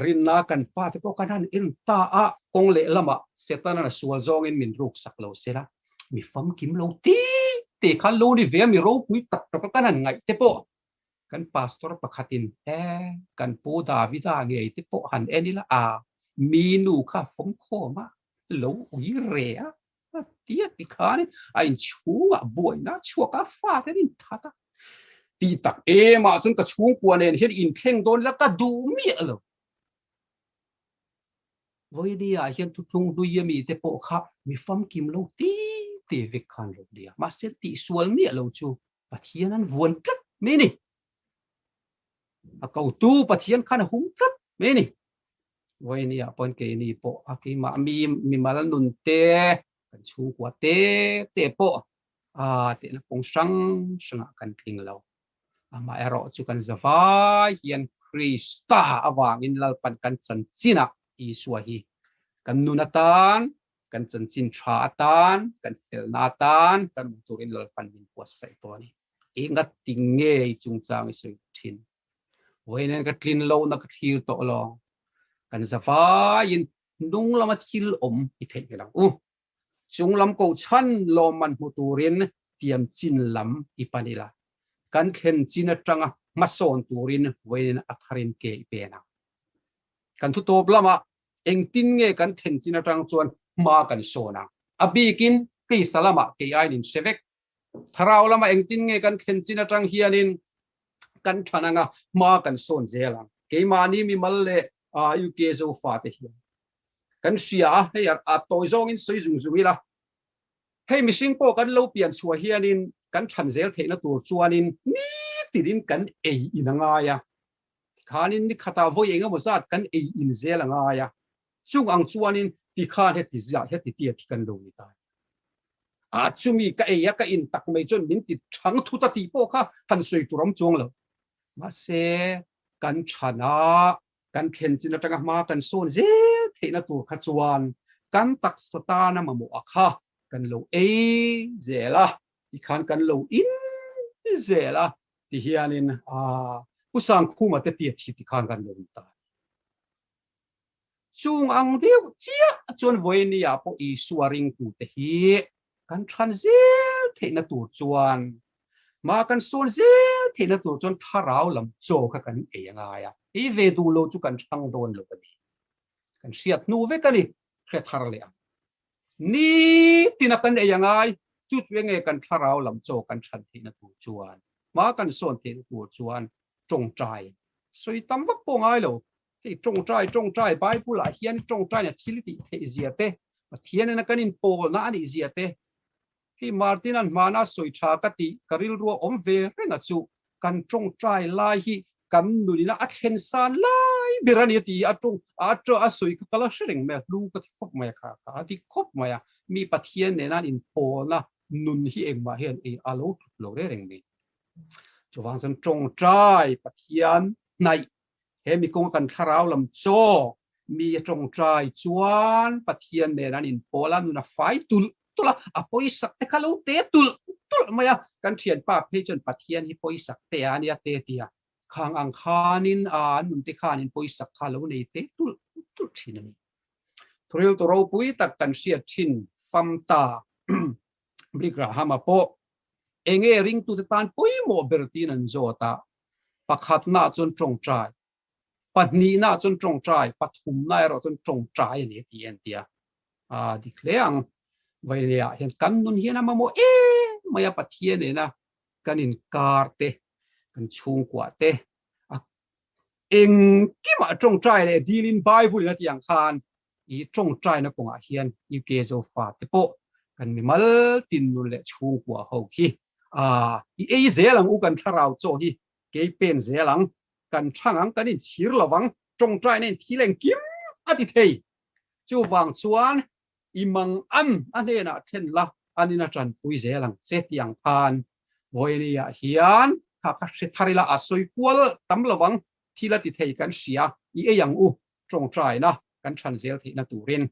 rin na kan pa te po kanan in ta a kong le lama setana na sual zong in min ruk sak lo se la mi fam kim lo ti te khan lo ni ve mi ro pui tak tak kanan ngai te po kan pastor pakhatin kan pu Davida nge te po han enila a mi nu kha phong kho ma lo ui re a tia ti khan a in chunga boi na chua ka fa te in thata ti tak e ma chun ka chung puan en hian in kheng don la ka du mi lo voi dia hian tu tung du yemi te po kha mi fam kim lo ti te ve khan lo dia ma se ti sual mi lo chu pathian an vuan tlak mi ni a kau tu pathian khan hum tlak mi ni voi ni a pon ke ni po a ki ma mi mal nun te kan chu kwa te po te na pong sang sanga kan kling lo ama ero chu kan zawa hian Krista awang in lalpan kan chan china i suahi kan nunatan kan chan chin tha atan kan fel natan kan turin lalpan min puas sai to ni ingat tinge chung chang isoi thin voinen ka clean lo na ka thil to lo kan zawa in nung lama thil om i thei lang chung lam ko chan lo man hu turin tiam chin lam i panila kan khen china tanga mason turin voinen atharin ke pena kan thu top lama engtin nge kan khen china tang chuan ma kan sona abikin ti salama ke ainin sevek tharau lama engtin nge kan khen china tang hianin kan thananga ma kan son zelang ke mani mi malle UK zo fa te hian kan sia he a toy zong in soi zung zungila he missing po kan lo pian chua hianin kan than zel theina tur chuanin ni tidin kan ei inanga ya khanin ni khata voi enga mo zat kan ei in zelanga ya chung ang chuanin ti khan he ti za he ti ti kan lo ni ta chumi ka ei ka in tak mai chon min ti thang thu ta ti po kha han soi turam chung lo ma se kan thana kan khen chin atanga ma kan son ze theina tur kha chuan kan tak satana ma mo akha kan lo ei zela ti khan kan lo in zela ti hianin pusang khuma te ti ti khan kan lo ta chung ang deu chia chon voini ya po i suaring tu te hi kan transil theina tur chuan ma kan son zel theina tur chon tharau lam cho kha kan e anga ya i ve du lo chu kan thang don lo ni kan siat nu ve kan ni khe thar le ni tina kan e anga chu chuenge kan tharau lam cho kan than theina tur chuan ma kan son theina tur chuan trong trai soi tam vak po ngai lo he trong trai bible a hian trong trai na thiliti the ziate pathian na kan in pol na ani ziate hi Martin an mana soi tha ka ti karil ro om ve renga chu kan trong trai lai hi kam nunina a khen san lai birani ti atong atro a soi ka kala shring me lu ka ti khop mai kha ka ti khop mai mi pathian ne nan in pol na nun hi eng ma hian e alo lo re reng ni chuwang san trong trai pathian nai he mi kong kan tharau lam cho mi trong trai chuan pathian ne nan in pola nuna fai tula apoi sak te khalo te tul maya kan thian pa pe chon pathian hi poi sak te ania te tia ข้างอังคานินนุ่นติขานินปุยสักขาโลในเตตุลชินนี่ทริลตัวเราปุยตักกันเสียชินฟัมตาบริกราฮามาโปเองริงตุตตานปุยโมเบอร์ตีนันโจตาปักขัดหน้าจนตรงใจปัดนี้หน้าจนตรงใจปัดหุมหน้าเราจนตรงใจนี่ที่เอ็นเตียดิเคลียงไว้เนี่ยเห็นกันนุนเฮียนะมาโมไม่ยาปัดเทียเนี่ยนะกันอินการ์เตกันชุงกว่าเตเองกี่มาตรงใจเลยดีลินไบเบิลนะที่อย่างคานอีตรงใจนะกงอาเฮียนอีเกโซฟาเตโปกันมีมัลตินนุนเลชุงกว่าเขาขี้อีเซลังอุกันทาราวโจฮีเกยเป็นเซลังกันช่างกันนี่ชีรละวังตรงใจเนี่ยทีแรงกิมอติเทยจูวังชวนอีมังอันนี้นะเช่นละอันนี้นะจันปุยเซลังเซตอย่างพานวันนี้เฮียนข้าก็เสทาริละอาศัยกวลตำละวังทีละติเทยกันเสียอีอย่างตรงใจนะกันชันเซลที่นัตูริน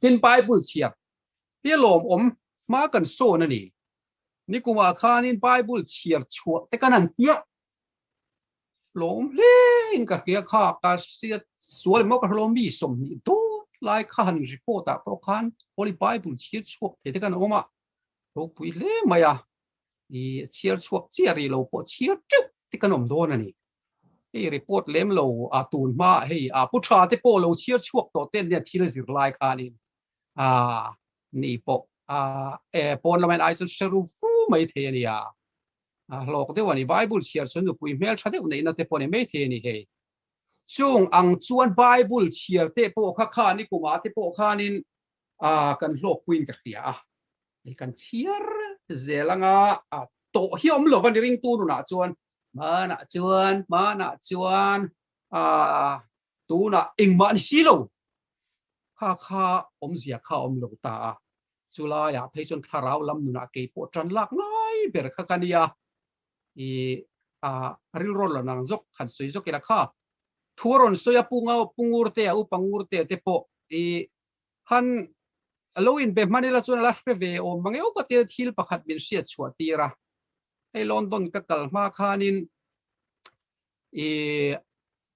จินไปบุลเชียเพียหลอมมากันโซนั่นนี่นี่กูมาข้านินไบเบิลเชียร์ชัวแต่กันนั่นเยอะหลงเล่นกับเกียข้าก็เสียสวยมากกับหลงมีสมนี่ดูลายข้าหันริโปตาเพราะขันโอลิไบเบิลเชียร์ชัวแต่กันออกมาเราปุยเล่มาอ่ะอีเชียร์ชัวเชียร์รีเราปวดเชียร์จุดที่กันอมโดนนั่นนี่ไอ้รีพอร์ตเล่มเราตูนมาให้ผู้ชายที่โปเราเชียร์ชัวตัวเต้นเนี่ยที่เราสิลายข้านี่นี่ปกปอนละมันไอซ์เชรูฟูไม่เทนี่หลอกได้ว่านี่ไบเบิลเชียร์ส่วนปุยเมลชาเดอุนนี่นั่นเตปอนไม่เทนี่เฮช่วงอังชวนไบเบิลเชียร์เตปอข้านี่กูมาเตปอข้านี่กันโลกปุยกันเสียนี่กันเชียร์เจลังโตเฮียมหลอกกันริงตูนน่ะชวนมาน่ะชวนตูน่ะเอ็งมานี่สิโลข้าเสียข้าหลอกตาจุลายเพจนคาราวลำนุนักเก็บปวดจันลักง่ายเบรกกันนี่ริลโรลนังจกขันสวยจกเกล้าข้าทัวรอนสวยปุงเอาปุงอูร์เตะปังอูร์เตะเตปฮันโลอินเบมันนี่ละส่วนละเวโอมังเอโอก็เตะทิลประคัดเป็นเสียชัวตีระให้ลอนดอนก็กลมาคานิน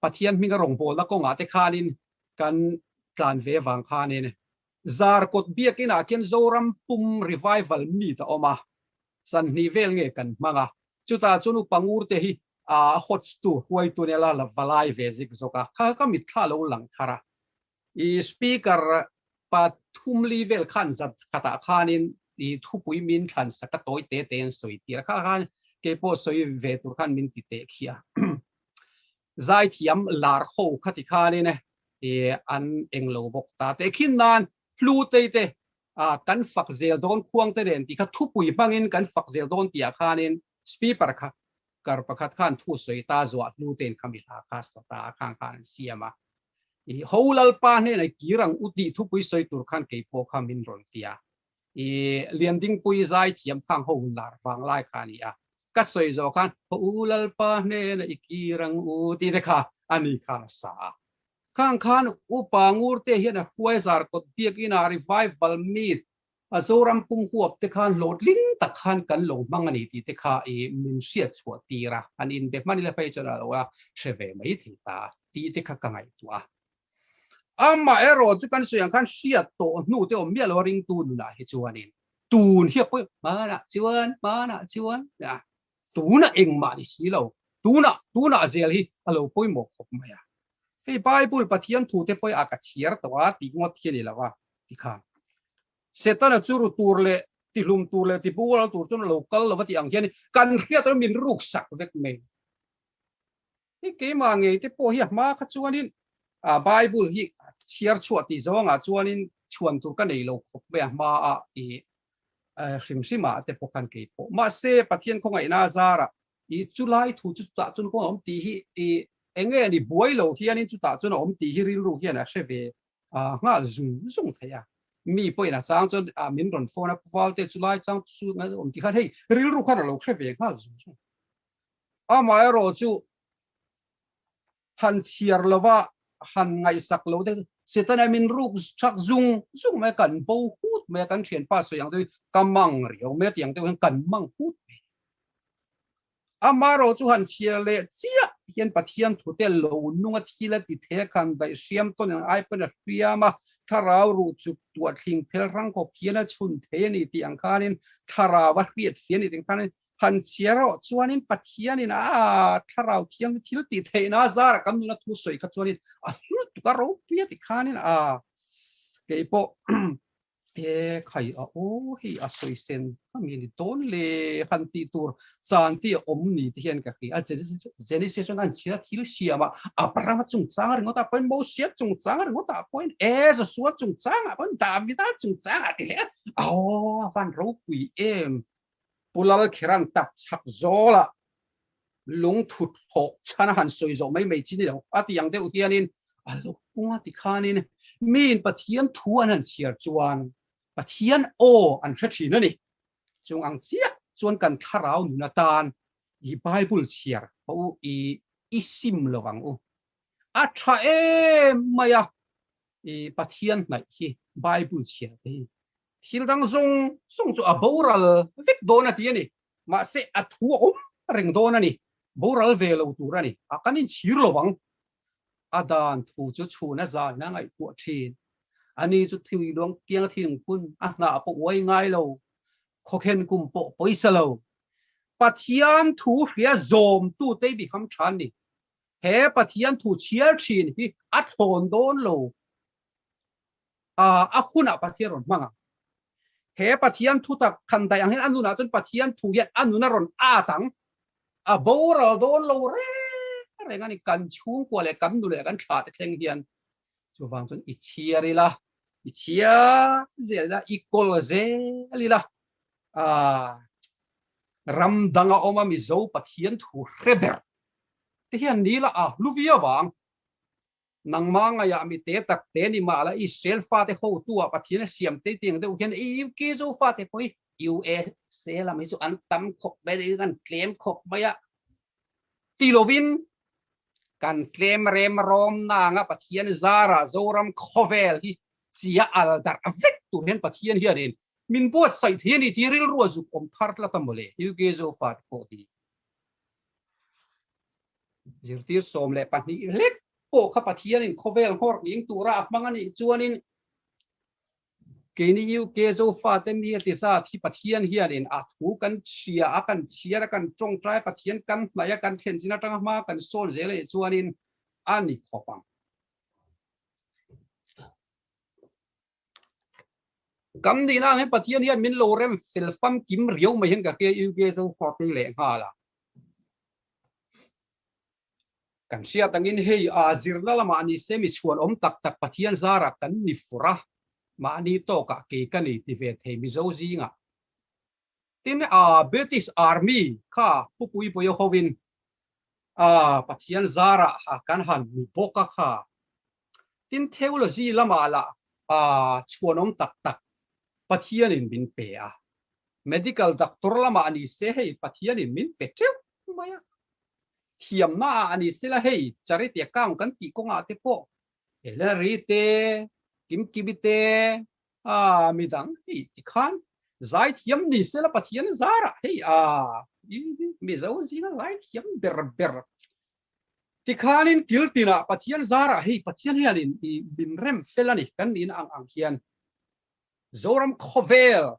ปะเทียนมีกระรองโบแล้วก็งาเตคานินกันการเววังคานินZarkot biak ina ken zoram pum revival mi ta oma san ni vel nge kan manga chuta chunu pangur te hi hot stu huai tu ne la valai ve zik zoka ka mit kha lo lang thara I speaker pathum level khan zat khata khanin I thupui min khan saka toi te ten soi tir kha khan ke po soi ve tur khan min ti te khia zai thiam lar kho khati khanin an englo bok ta te khin nanลูเตยกันฝักเซลโดนควงเตเรนที่เขาทุบปุยบังอินกันฝักเซลโดนที่อาคารนินสปีปร์ค่ะการประคัดขันทุสวยตาจวดลูเตนขมิลาคาสตาข้างขันเสียมาฮูลัลปาเนี่ยในกีรังอุติทุบปุยสวยตุรขันเก็บพวกขมินรอนเตียเลียนดิ้งปุยใจเทียมข้างฮูลาร์ฟังไล่ขานี่ก็สวยจอกันฮูลัลปาเนี่ยในกีรังอุติเด็กค่ะอันนี้ข้าสาข้างขันอุปางูเตเฮียนะหัวซาร์กดเบียกินารีไวฟัลมีดโซรัมปุงขวบเตขันโหลดลิงตะขันกันลงมังอันนี้ที่เตขามินเสียชัวตีระอันอินเบมันนี่ละไปจนเราว่าเชเวไม่ถิตาที่เตขกังไงตัวมาเอรอจุกันส่วนขันเสียโตนู่เตอมีอะไรริงตูนนะเฮจวนนี่ตูนเฮียปุ๊บมานะจวนนะตูนเองมาดิสิเราตูนเซลฮีเราปุ๊บหมกขบมาไอ้ไบเบิลปะเทียนถูเตปอยอากาศเชียร์ตัวตีงวดเทียนนี่ละว่าที่ข้างเสร็จตอนจูรุตูร์เลยที่ลุมตูร์เลยที่ปูเราตูร์จนเราเกลเราว่าที่อังเทียนกันเรียกตัวมินรูกสักเวกเมย์ไอ้เกมาไงที่ปูเฮียมาขัดชวนินไบเบิลฮีเชียร์ชวดที่จงชวนินชวนตูร์กันในเราขบเบียมาสิมาแต่ปูกันเก็บมาเซปะเทียนคงไงน่าซาระอีจุไลถูจุดตะจนคงอมตีฮีเองนี่บวยโลเฮียนี่จุดตาจนอมตีฮิริลูเฮียนะเชฟงาซุงเทียมีป่วยนะจังจนมินรอนโฟนะฟอลเตจุไลจังสุดนะอมตีขันเฮ้ยริลูขันเราเชฟงาซุงมาเอโรจูฮันเชียร์ละว่าฮันไงสักโลเดเสร็จแล้วมินรูกชักซุงแม่กันบูฮูดแม่กันเชียนป้าสวยอย่างด้วยกำมังเรียวแม่เตียงด้วยกันมังฮูด amaro chu han chia le chia hian pathian thu te lo nunga thila ti the khan dai siam ton ai pan riama tharau ru chu tua thing phel rang ko kiana chun the ni ti ang khanin tharawa riat fian ni ting khanin han chia ro chuanin pathian in tharau thiang thil ti the na zar kam na thu soi kha chuanin tu ka ro pia ti khanin ke po khai ô hi soi sen mi ni ton le han ti tur chan ti om ni ti hian ka khi jeni se chang an chia thil sia ma para chung chang ri ngota point mo sia chung chang ri ngota point e so suat chung chang a point da mi da chung chang a ti le van ro pui em pulal kheran tap chak zola lung thut ho chana han soi zo mai mai chi ni lo ati yang de u hianin alo punga ti khanin min pathian thu an chiar chuan pathian o an thri na ni chung ang chia chuan kan tharau na tan i bible chiar ho i isim lowang u a tha e maya i pathian nai hi bible chiar te thil dang zong chu a boral vek dona ti ni ma se a thu reng dona ni boral velo tu ra ni a kanin chir lowang adan thu chu chuna za na ngai ku thin ani chu thui dong kiang thing kun a na po wai ngai lo khoken kum po poisa lo pathian thu ria zom tu te bi kham than ni he pathian thu chiar thin hi a thon don lo a khuna pathian ron manga he pathian thu tak khan dai ang hen anuna chun pathian thu hian anuna ron a tang a boral don lo re ngani kan chung kwa le kam du le kan tha te theng hian chu wang chun i chiari la i chia zela i kol ze lila ram danga oma mi zo pathian thu reber te hian ni la luvia wang nang manga ya mi te tak te ni ma la i selfa te ho tu pathian siam te ting de hian i ke zo fa te poi us se la mi su an tam khop be kan claim khop maya ti lovin kan claim rem rom na nga pathian zara zoram khovel hi chia al dar avek tu hen pathian hiarin min bo sai thiani tiril ru zu kom thar la tamole yu ge zo fat ko hi zirtir som le pani lek po kha pathian in khovel hor ning tura apmangani chuanin keni yu ge zo fat mi ti sa thi pathian hiarin a thu kan chia akan chia kan tong trai pathian kan maya kan then china tang ma kan sol zele chuanin ani khopang kam di na he pathian hian min lo rem fil fam kim riau mai hen ka ke yu ge zo fat le nga la kan sia tangin hei zirna lama ani semi chuan om tak tak pathian zara kan ni fura ma ni to ka ke kan ni ti ve the mi zo zinga tin British Army kha pupui poyo hovin pathian zara kan han ni boka kha tin theology lama la chuan om tak tak pathian in bin pe medical doctor lama ani se hei pathian in min pe teu maya hiam na ani sila hei charity account kan ti ko nga te po elari te kim kibite midang hi ti khan zai thiam ni sila pathian zara hei mi zo zina zai thiam ber ti khanin kiltina pathian zara hei pathian hianin i bin rem felani kan nin ang hian zoram khovel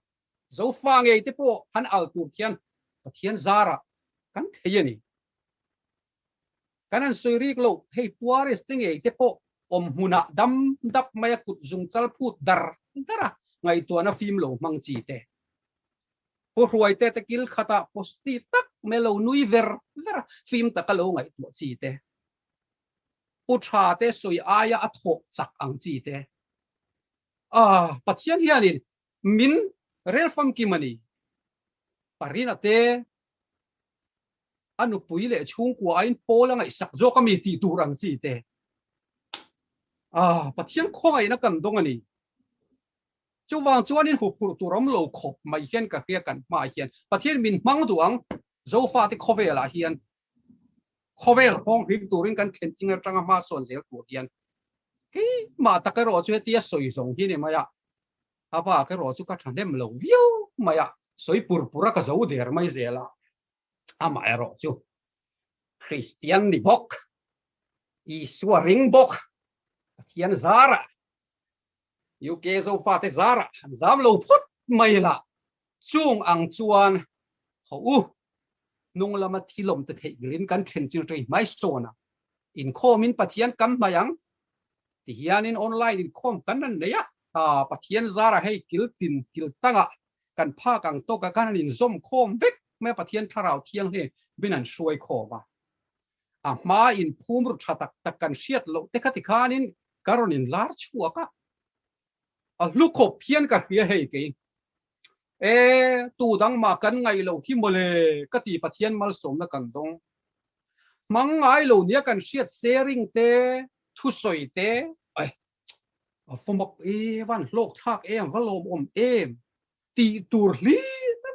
zo fange te po han al tu khian pathian zara kan theyani kanan soirik lo hei puaris tinge te po om huna dam dap maya kut zung chal phut dar dara ngai to na film lo mang chi te po ruai te kil khata posti tak melo nui ver film ta ka lo ngai to chi te pu tha te soi aya atho chak ang chi te pathian hianin min rel fam ki mani parina te anu puile chung kwa in pola ngai sak zo kami ti turang si te pathian khongai na kan dong ani chuwang chuanin hu phur turam lo khop mai hian ka ria kan ma hian pathian min mang duang zo fa ti khowela hian khovel hong ring turin kan thlen chinga tanga ma son zel tu hian ki ma ta ka ro chu ti soi zong hi ne maya apa ka ro chu ka thanem lo viu maya soi pur pura ka zo der mai zela ama ero chu Christian ni bok i swaring bok hian zara UK zo fa te zara zam lo phut mai la chung ang chuan ho u nung lama thilom te thei grin kan khen chu trei mai sona in khomin pathian kam mayang ti hian in online in khom kan nan neya ta pathian zara hei kil tin kil tanga kan pha kang to ka kan in zom khom vek me pathian tharau thiang he binan shuai khoma ma in phum ru thatak tak kan siat lo te khati khanin karonin lar chuaka a lukhop hian ka hria hei ke tu dang ma kan ngai lo hi mole ka ti pathian mal som na kan dong mang ngai lo nia kan siat sharing te thu soi te ai a fomok van lok thak valom om ti tur li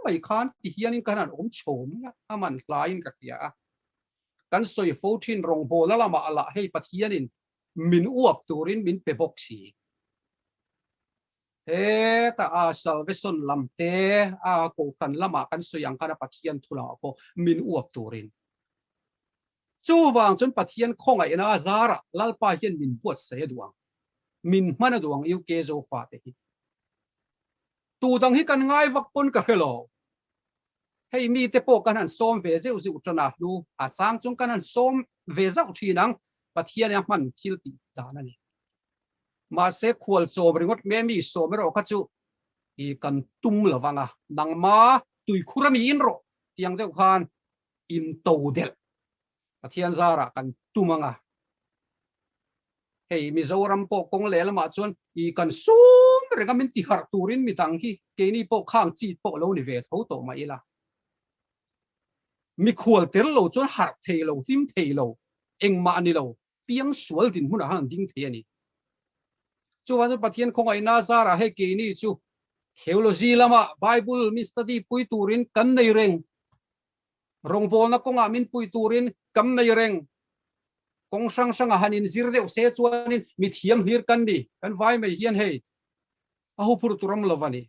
mai khan ti hian in kanan chom aman lain ka tia kan soi 14 rong bola lama ala hei pathian in min uap turin min pe boxi ta a salvation lamte a ko kan lama kan soyang kana pathian thula ko min uap turin chu wang chun pathian khonga ina zara lalpa hian min buat se duang min mana duang yu ke zo fa te hi tu dang hi kan ngai vak pon ka hello hei mi te po kan han som ve zeu zeu tana lu a chang chung kan han som ve zau thinang pathian ya man thil ti ta na ni ma se khwal so bringot me mi so mero kha chu i kan tum lawanga nangma tui khurami in ro tiang deuh khan in to del pathian zara kan tumanga hei mizoram po kong le lama chuan i kan sum renga min ti har turin mi tang hi ke ni po khang chi po lo ni ve tho to ma ila mi khwal tel lo chuan har thei lo him thei lo engma ani lo piang sual din huna han ding thei ani chu wa pathian khong ai na zara he ke ni chu theology lama bible mi study pui turin kan nei reng rong bol na konga min pui turin kam nei reng kong sang sang hanin zir deuh se chuanin mi thiam hlir kan ni kan vai mai hian hei a hu pur turam lovani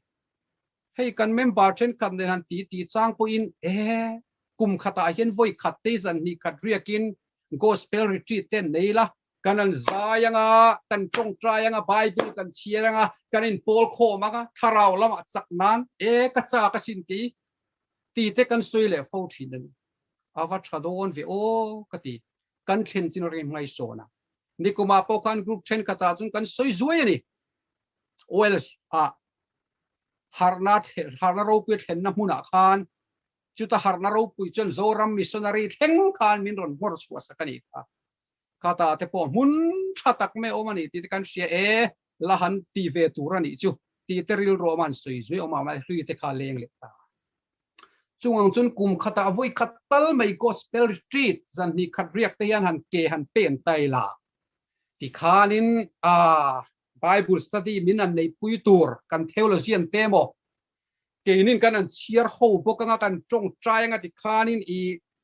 hei kan member then kan den han ti chang po in kum khata hian voi khat te zan ni khat riakin gospel retreat ten neila kanan zayanga kan chong trayanga bible kan chiaranga kanin pol khomanga tharau lama chaknan ka cha ka sin ki ti te kan soile fo thinan awa thadon ve o kati kan khen chin ring ngai sona nikuma po kan group chen kata chung kan soi zuai ani well harna ro pi then na huna khan chuta harna ro pu chen zoram missionary theng khan min ron hor chua sakani kata te po mun thatak me omani ti kan sia lahan ti ve turani chu ti teril roman soi zui oma ma ri te kha leng le ta chung chun kum khata voi khatal mai gospel retreat zan ni khat riak te yan han ke han pen tai la ti khanin bible study min an nei pui tur kan theologian temo ke nin kan an chiar ho bo ka kan chong trai nga ti khanin i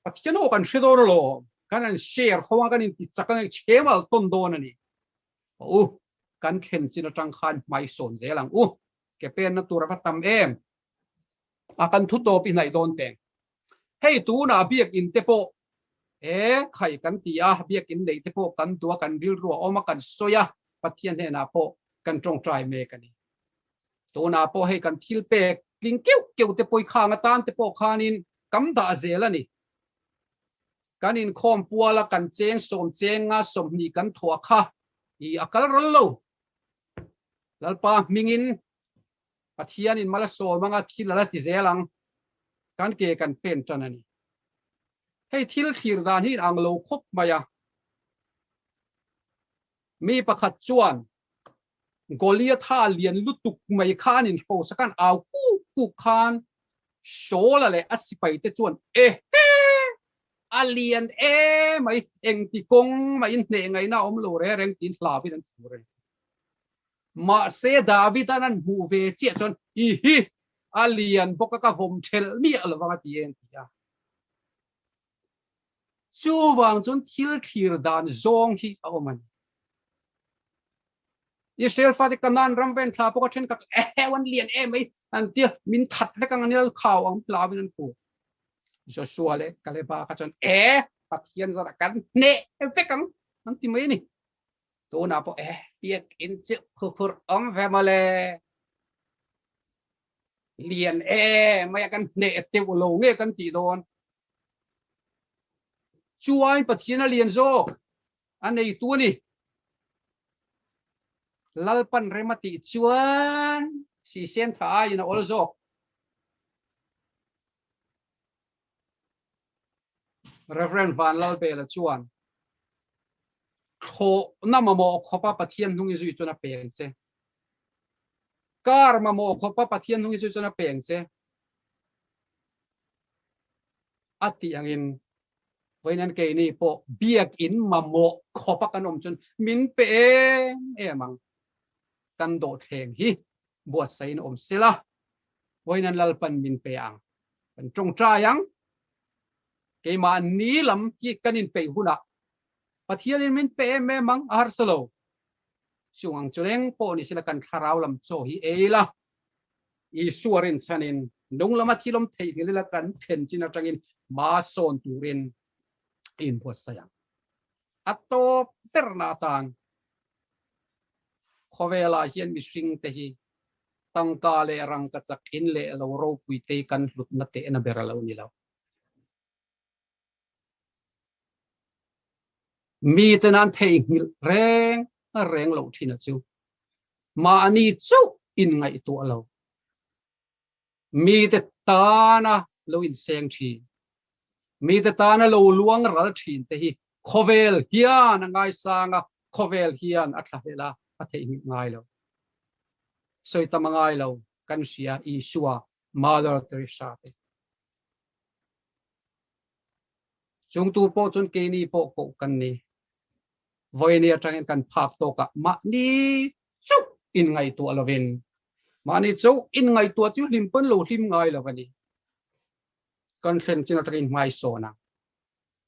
pathiano kan shedor lo kan an share ho kan in ti chakang chemal ton don ani kan khen chin atang khan mai son zelang ke pen na tur va tam em akan thu to pi nai don teng hei tu na biak in te po khai kan ti biak in nei te po kan tua kan bil ro oma kan soya pathian he na po kan trong trai me kani tu na po hei kan thil pe king keu te poi khang atan te po khanin kam da zelani kanin khom puala kan cheng som cheng nga som ni kan thua kha i akal rol lo lalpa mingin pathian in mala so manga thilala ti zelang kan ke kan pen chanani hei thil thir dan hi anglo khop maya mi pakhat chuan golia tha lian lutuk mai khan in fo sakan au ku khan shola le asipai te chuan alien mai eng ti kong mai ne ngai na om lo re reng tin hlavin an thur ma se david anan hu ve che chon hi alien boka ka vom thel mi alwanga ti en tia chu wang chon thil thir dan zong hi oman Israel fa de kanan ramven thla poka then ka wan lien mai an tia min that ve ka nganil khaw ang hlavin an pu Joshua le kaleba ka chon pathian zara kan ne vekang ang timay ni to na po piak in chi phur family liền mày kan ne te lo nge kan ti don chuan pathian liền zo anh này tu ni lalpan remati chuan si sen tha in also Reverend Van Lal pe la chuan kho namamo khopa pathian hungi zui chuna peng se kar mamo khopa pathian hungi zui chuna peng se ati angin vainan ke ni po biak in mamo khopa kanom chun min pe mang kan do theng hi buat sain om sila vainan lalpan min pe ang kan trong tra yang ke ma ni lam ki kanin pe huna pathian in min pe me mang ar salo chuang chuleng po ni sila kan tharau lam cho hi la i suarin chanin nung lama thilom thei ni la kan then china tangin ma son turin in po sayang ato pernatan khowela hian mi sing te hi tangka le rang ka chak in le lo ro pui te kan hlut na te na beralo ni lo mi tenan thei hil reng lo thina chu ma ani chu in ngai tu alo mi te ta na lo in seng thi mi te ta na lo luang ral thin te hi khovel hian ngai sanga khovel hian atla hela a thei mi ngai lo soi tamangai lo kan sia i suwa Mother Teresa te chung tu po chun ke ni po ko kan ni voi ni atang kan phak to ka ma ni chu in ngai tu alovin ma ni chu in ngai tu chu lim pon lo him ngai lo kan ni kan khen chin atang mai so na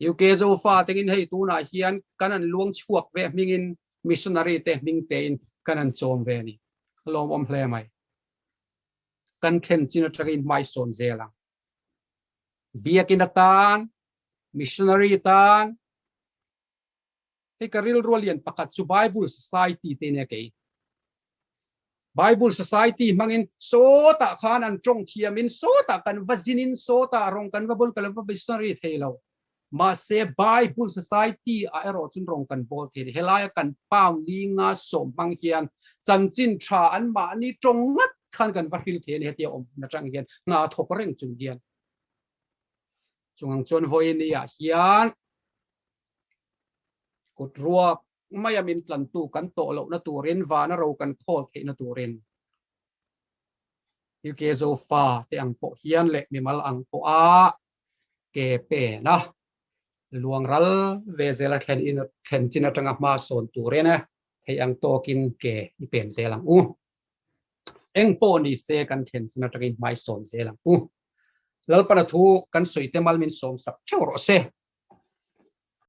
yu ke zo fa tengin hei tu na hian kanan luang chuak ve mingin missionary te ming te in kanan chom ve ni lom om hle mai kan khen chin atang mai son zela biakin atan missionary tan karil rolian pakat su Bible Society te ne ke Bible Society mangin sota khan an trong thiamin sota kan vazinin sota rong kan babul kan missionary thelo ma se Bible Society a ero chun rong kan bol the helaya kan pau linga som mang hian chanchin tha an ma ni trong ngat khan kan varhil the ne tia om na chang hian nga thop reng chung hian chungang chon voi ni a hian kut ruak mayamin tlan tu kan to lo na turin va na ro kan khol the na turin yu ke zo fa te ang po hian le mi mal ang po a ke pe na luang ral ve zela khen in khen china tanga ma son turin na thei ang to kin ke i pen zelang eng po ni se kan khen china tanga mai son zelang lalpana thu kan soite mal min som sak chawro se